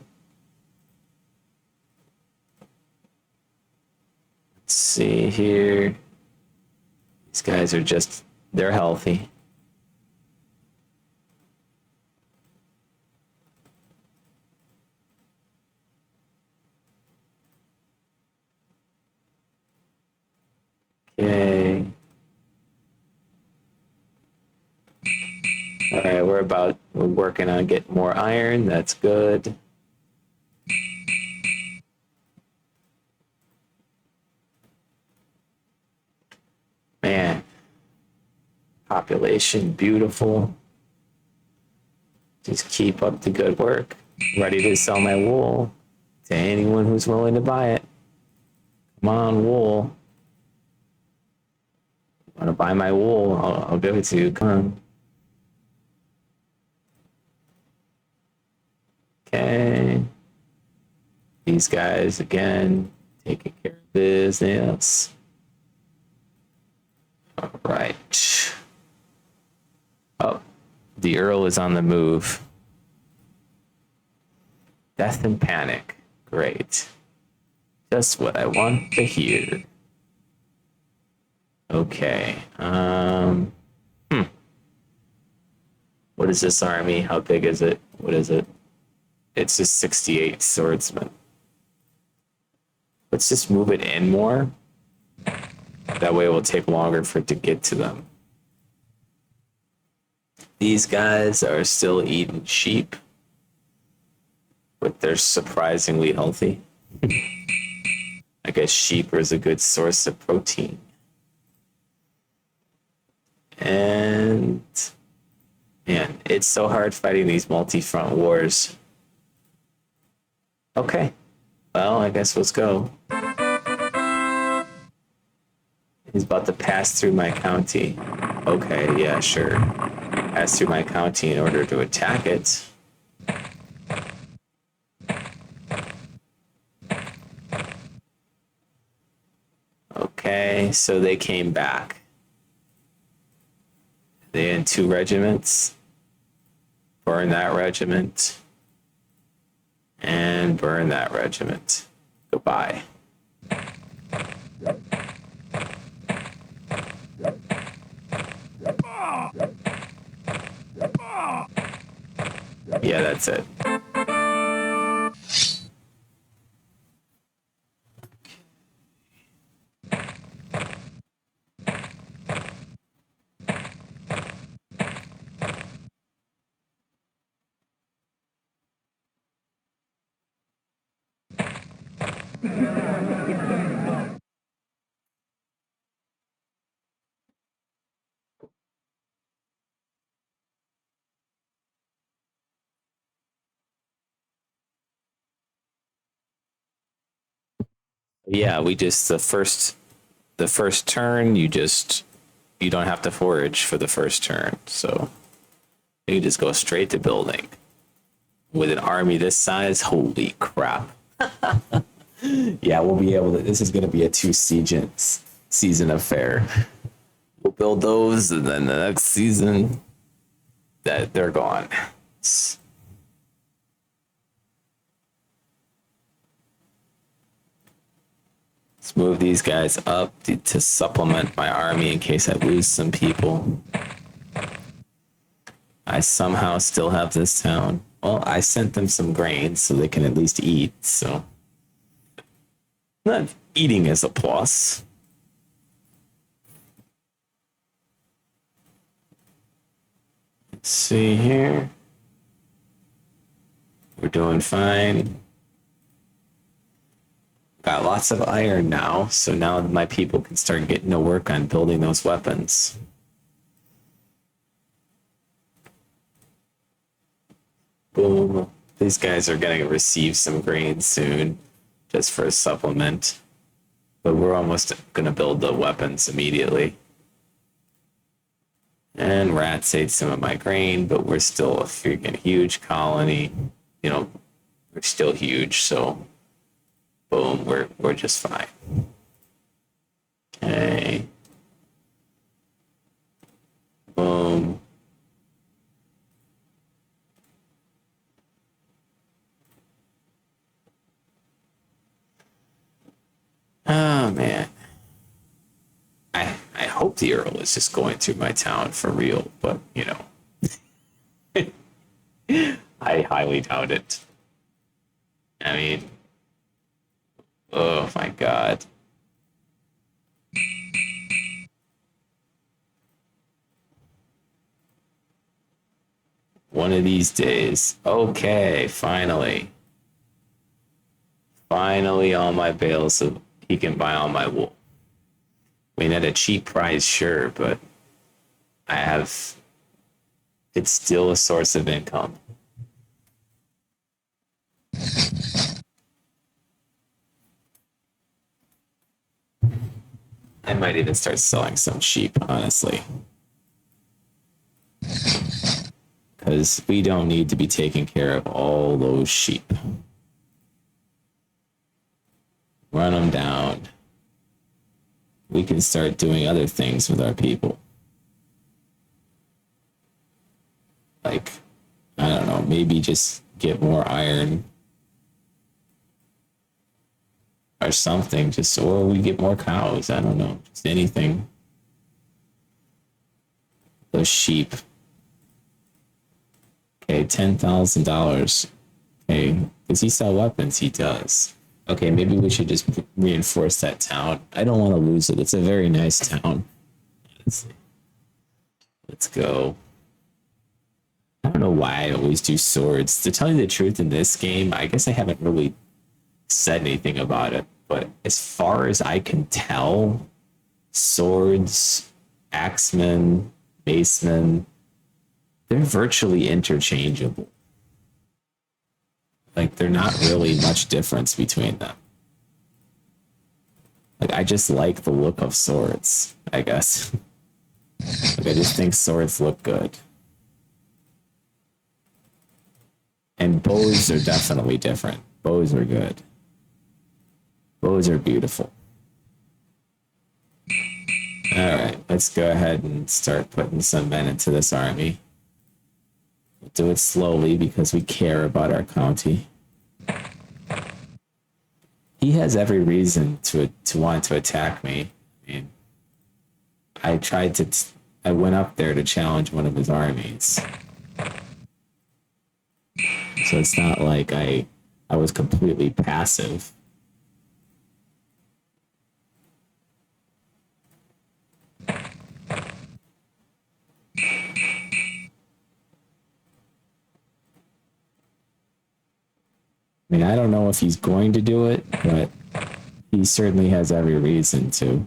see here. These guys are they're healthy. Okay. All right, we're working on getting more iron. That's good. Man, population beautiful. Just keep up the good work. Ready to sell my wool to anyone who's willing to buy it. Come on, wool. Want to buy my wool? I'll give it to you. Come on. Okay. These guys again taking care of business. All right. Oh, the Earl is on the move. Death and panic. Great. Just what I want to hear. Okay. What is this army? How big is it? What is it? It's just 68 swordsmen. Let's just move it in more. That way it will take longer for it to get to them. These guys are still eating sheep, but they're surprisingly healthy. I guess sheep is a good source of protein. And man, it's so hard fighting these multi-front wars. Okay, well, I guess let's go. He's about to pass through my county. Okay, yeah, sure. Pass through my county in order to attack it. Okay, so they came back. They in 2 regiments. Burn that regiment. And burn that regiment. Goodbye. Yeah, that's it. Yeah, we just the first turn you don't have to forage for the first turn, so you just go straight to building. With an army this size, holy crap! Yeah, we'll be able to. This is going to be a 2 season affair. We'll build those, and then the next season, that they're gone. Let's move these guys up to supplement my army in case I lose some people. I somehow still have this town. Well, I sent them some grains so they can at least eat, so. Not eating is a plus. Let's see here. We're doing fine. Got lots of iron now, so now my people can start getting to work on building those weapons. Boom. These guys are going to receive some grain soon, just for a supplement. But we're almost going to build the weapons immediately. And rats ate some of my grain, but we're still a freaking huge colony. You know, we're still huge, so boom, we're just fine. Okay. Boom. Oh man. I hope the Earl is just going through my town for real, but you know. I highly doubt it. I mean, oh my god. One of these days. Okay, finally. Finally, all my bales so he can buy all my wool. I mean, at a cheap price, sure, but I have. It's still a source of income. I might even start selling some sheep, honestly. Because we don't need to be taking care of all those sheep. Run them down. We can start doing other things with our people. Like, I don't know, maybe just get more iron or something, just or we get more cows. I don't know, just anything. Those sheep. Okay, $10,000. Okay, does he sell weapons? He does. Okay, maybe we should just reinforce that town. I don't want to lose it. It's a very nice town. Let's see. Let's go. I don't know why I always do swords. To tell you the truth, in this game, I guess I haven't really said anything about it. But as far as I can tell, swords, axemen, basemen, they're virtually interchangeable. Like, they're not really much difference between them. Like, I just like the look of swords, I guess. Like, I just think swords look good. And bows are definitely different. Bows are good. Bows are beautiful. All right, let's go ahead and start putting some men into this army. We'll do it slowly because we care about our county. He has every reason to want to attack me. I mean, I went up there to challenge one of his armies. So it's not like I was completely passive. I mean, I don't know if he's going to do it, but he certainly has every reason to.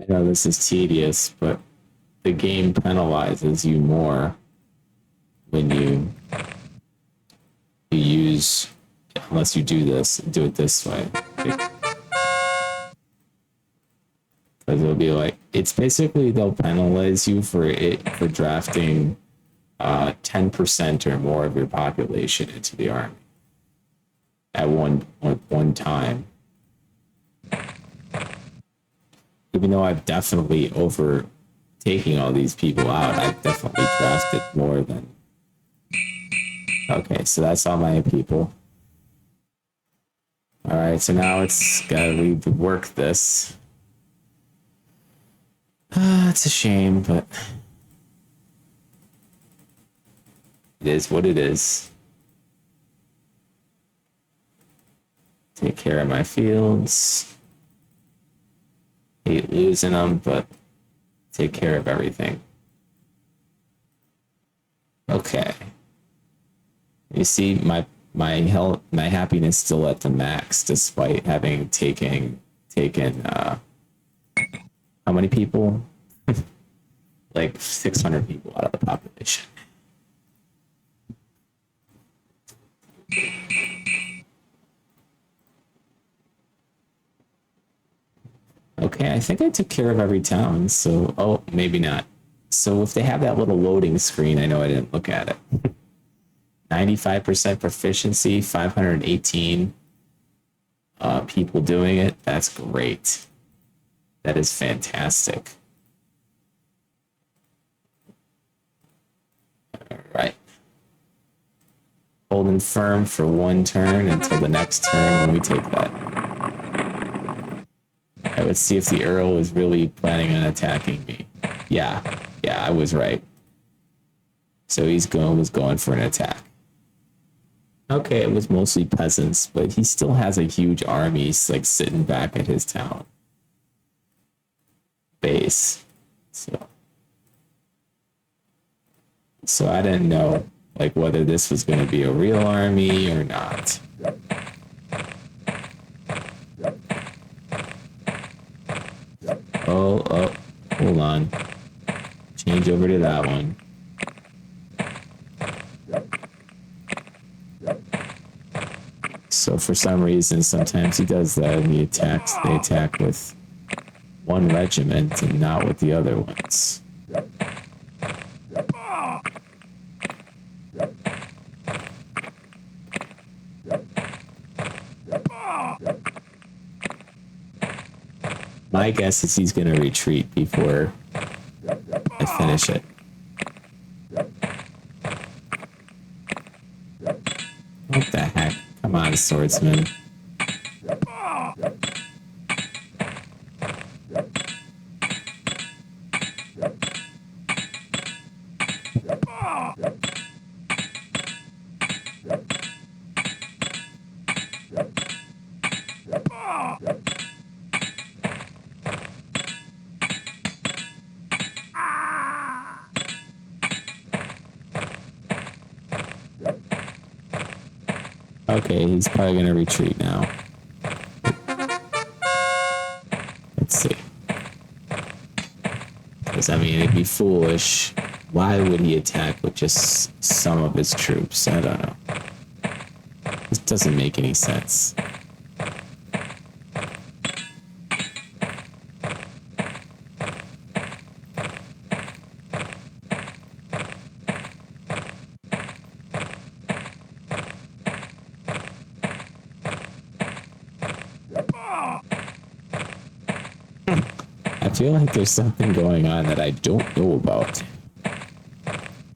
I know this is tedious, but the game penalizes you more when you use, unless you do it this way. Because it'll be like, it's basically they'll penalize you for drafting 10% or more of your population into the army at one time. Even though I've definitely overtaking all these people out, I've definitely drafted more than. Okay, so that's all my people. All right, so now it's gotta rework this. It's a shame, but it is what it is. Take care of my fields. Hate losing them, but take care of everything. Okay. You see, my health, my happiness still at the max, despite having taken how many people? Like 600 people out of the population. Okay, I think I took care of every town, so, oh, maybe not. So if they have that little loading screen, I know I didn't look at it. 95% proficiency, 518 people doing it. That's great. That is fantastic. All right. Holding firm for one turn until the next turn when we take that. I would see if the Earl was really planning on attacking me. Yeah, I was right. So was going for an attack. Okay, it was mostly peasants, but he still has a huge army, like sitting back at his town base. So I didn't know like whether this was going to be a real army or not. Oh, hold on. Change over to that one. So for some reason, sometimes he does that, and he attacks. They attack with one regiment and not with the other ones. My guess is he's going to retreat before I finish it. What the heck? Come on, swordsman. Okay, he's probably going to retreat now. Let's see. Because, I mean, it'd be foolish. Why would he attack with just some of his troops? I don't know. This doesn't make any sense. I feel like there's something going on that I don't know about.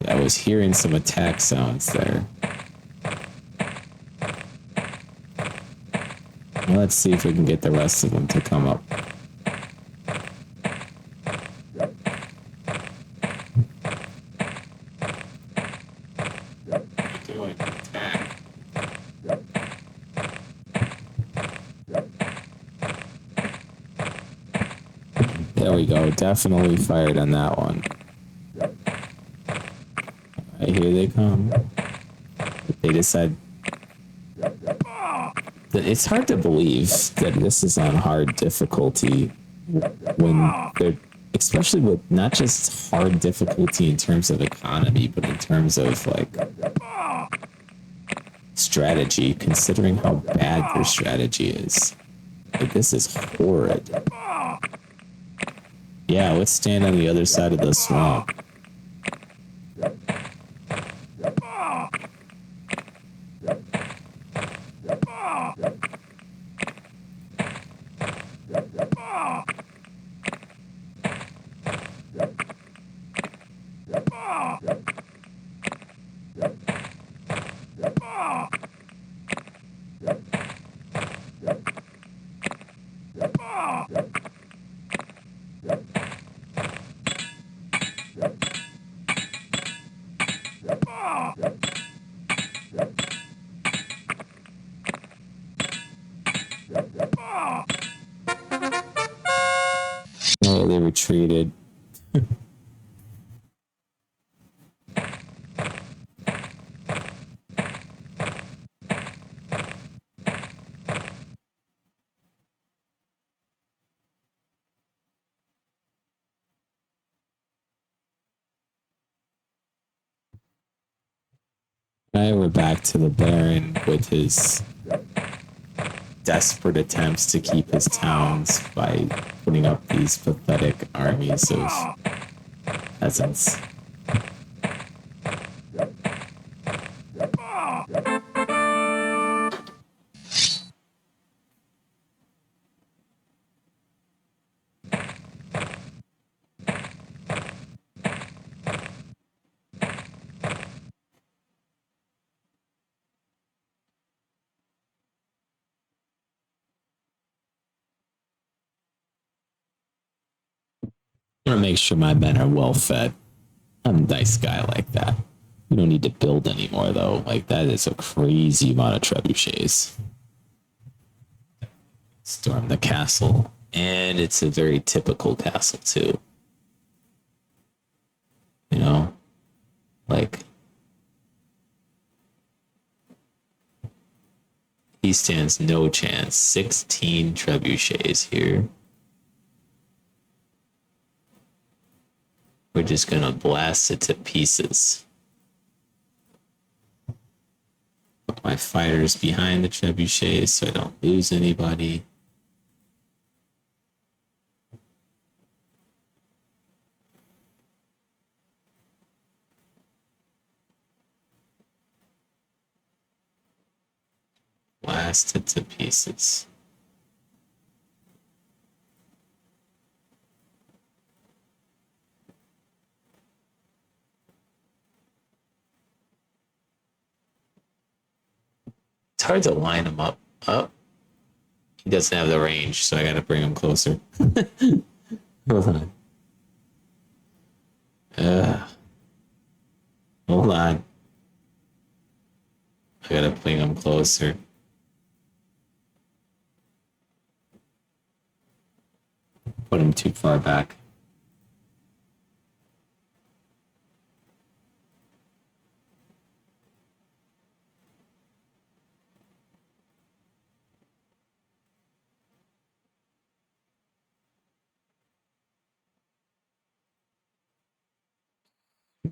I was hearing some attack sounds there. Well, let's see if we can get the rest of them to come up. There we go. Definitely fired on that one. Alright, here they come. They decide. It's hard to believe that this is on hard difficulty when they're, especially with not just hard difficulty in terms of economy, but in terms of like strategy, considering how bad their strategy is. Like, this is horrid. Yeah, let's stand on the other side of the swamp. Oh, they retreated. Now we're back to the Baron with his desperate attempts to keep his towns by putting up these pathetic armies of peasants. I want to make sure my men are well fed. I'm a nice guy like that. We don't need to build anymore, though. Like, that is a crazy amount of trebuchets. Storm the castle. And it's a very typical castle, too. You know? Like, he stands no chance. 16 trebuchets here. We're just gonna blast it to pieces. Put my fighters behind the trebuchets so I don't lose anybody. Blasted to pieces. It's hard to line him up. Oh, he doesn't have the range, so I gotta bring him closer. Hold on. Hold on. I gotta bring him closer. Put him too far back.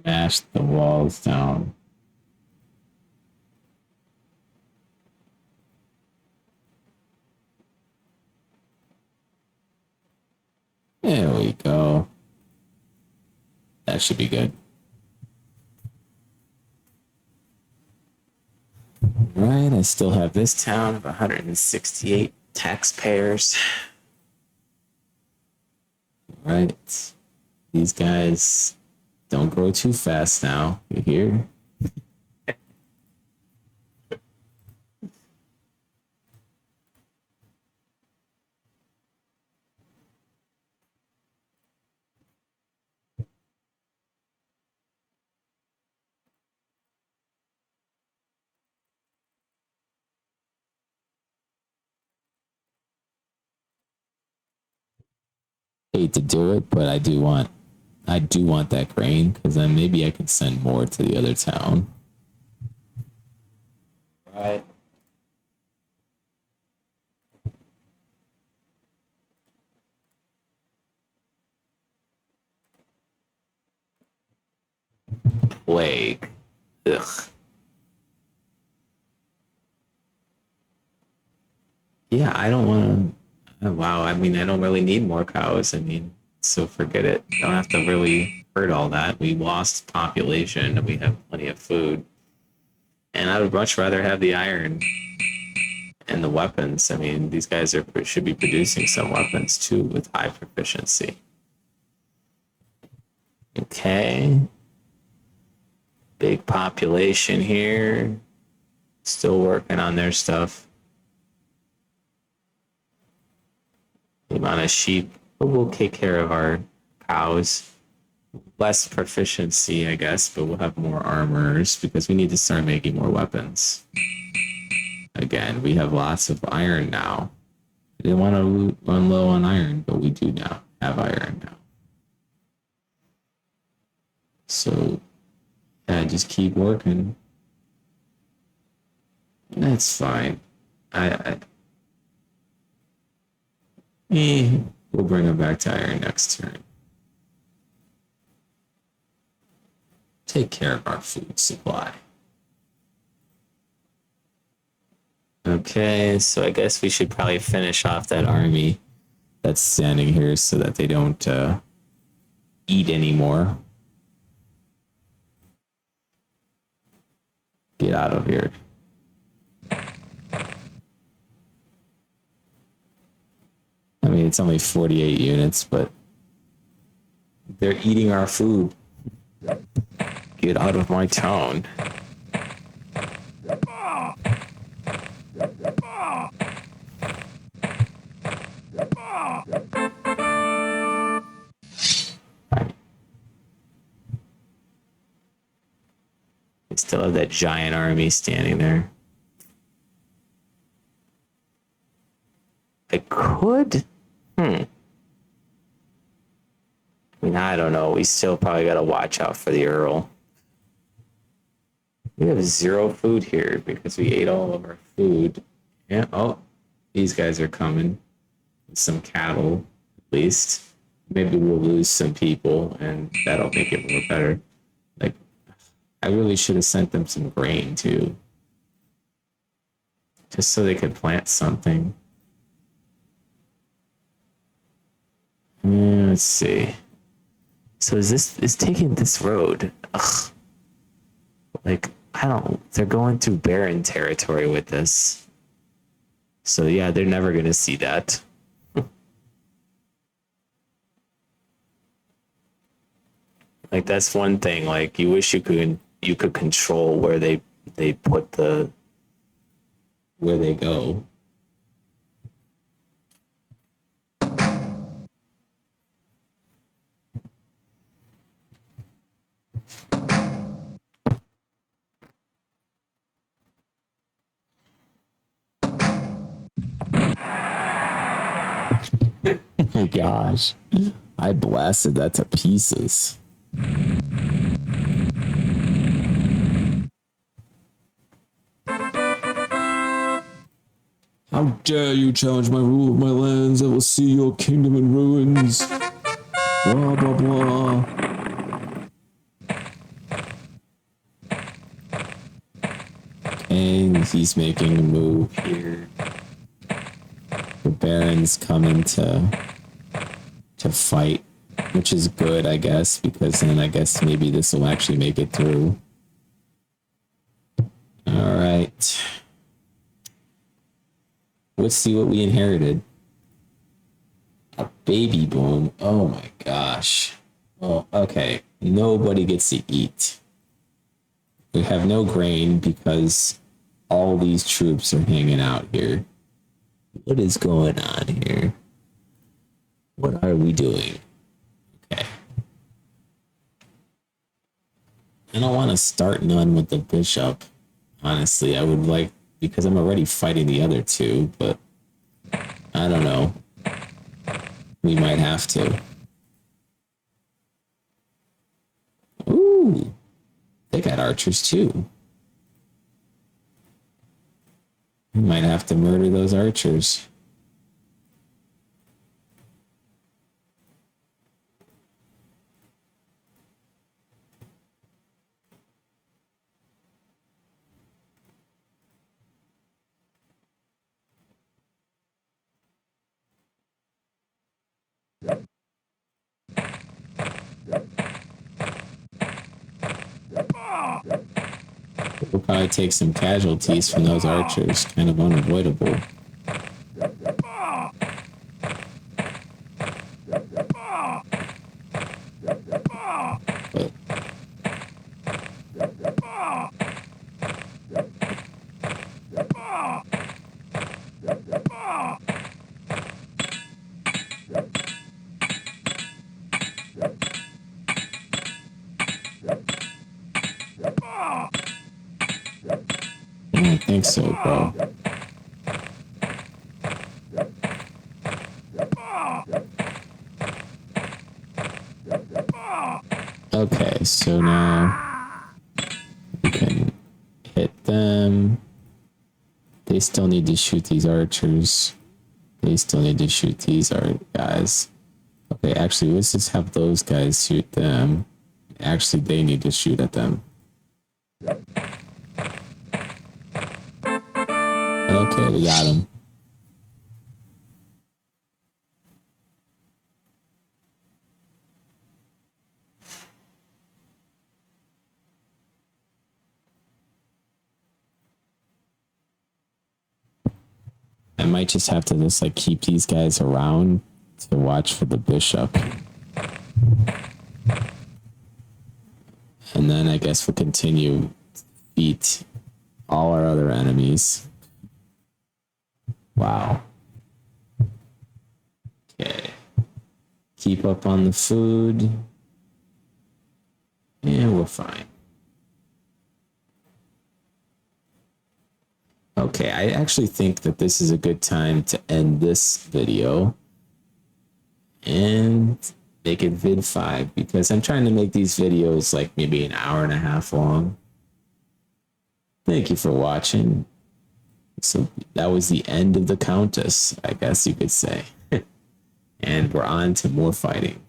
Smash the walls down. There we go. That should be good. Right, I still have this town of 168 taxpayers. Right. These guys don't grow too fast now. You hear? Hate to do it, but I do want that grain because then maybe I can send more to the other town. Right. Plague. Ugh. Yeah, I don't want to. Wow, I mean, I don't really need more cows. I mean, so forget it. Don't have to really hurt all that. We lost population and we have plenty of food. And I would much rather have the iron and the weapons. I mean, these guys should be producing some weapons too with high proficiency. Okay. Big population here. Still working on their stuff. The amount of sheep, but we'll take care of our cows. Less proficiency, I guess, but we'll have more armors because we need to start making more weapons. Again, we have lots of iron now. I didn't want to run low on iron, but we do now have iron now. So, yeah, just keep working. That's fine. We'll bring him back to iron next turn. Take care of our food supply. Okay, so I guess we should probably finish off that army that's standing here so that they don't eat anymore. Get out of here. I mean, it's only 48 units, but they're eating our food. Get out of my town. I still have that giant army standing there. I could. I mean, I don't know. We still probably got to watch out for the Earl. We have zero food here because we ate all of our food. Yeah. Oh, these guys are coming. Some cattle, at least. Maybe we'll lose some people, and that'll make it more better. Like, I really should have sent them some grain too. Just so they could plant something. Let's see. So is taking this road? Ugh. Like, I don't. They're going through barren territory with this. So yeah, they're never gonna see that. Like that's one thing. Like you wish you could control where they put where they go. Oh my gosh. I blasted that to pieces. How dare you challenge my rule of my lands? I will see your kingdom in ruins. Blah, blah, blah. And he's making a move here. The Baron's coming to fight, which is good, I guess, because then I guess maybe this will actually make it through. All right. Let's see what we inherited. A baby boom. Oh my gosh. Oh, okay. Nobody gets to eat. We have no grain because all these troops are hanging out here. What is going on here? What are we doing? Okay. I don't want to start none with the bishop. Honestly, I would like, because I'm already fighting the other two, but I don't know. We might have to. Ooh, they got archers too. We might have to murder those archers. We'll probably take some casualties from those archers, kind of unavoidable. But I don't think so, bro. Okay, so now we can hit them. They still need to shoot these archers. They still need to shoot these guys. Okay, actually, let's just have those guys shoot them. Actually, they need to shoot at them. Okay, we got him. I might just have to just like keep these guys around to watch for the bishop. And then I guess we'll continue to beat all our other enemies. Wow. Okay. Keep up on the food. And we're fine. Okay, I actually think that this is a good time to end this video and make it vid 5 because I'm trying to make these videos like maybe an hour and a half long. Thank you for watching. So that was the end of the Countess, I guess you could say. And we're on to more fighting.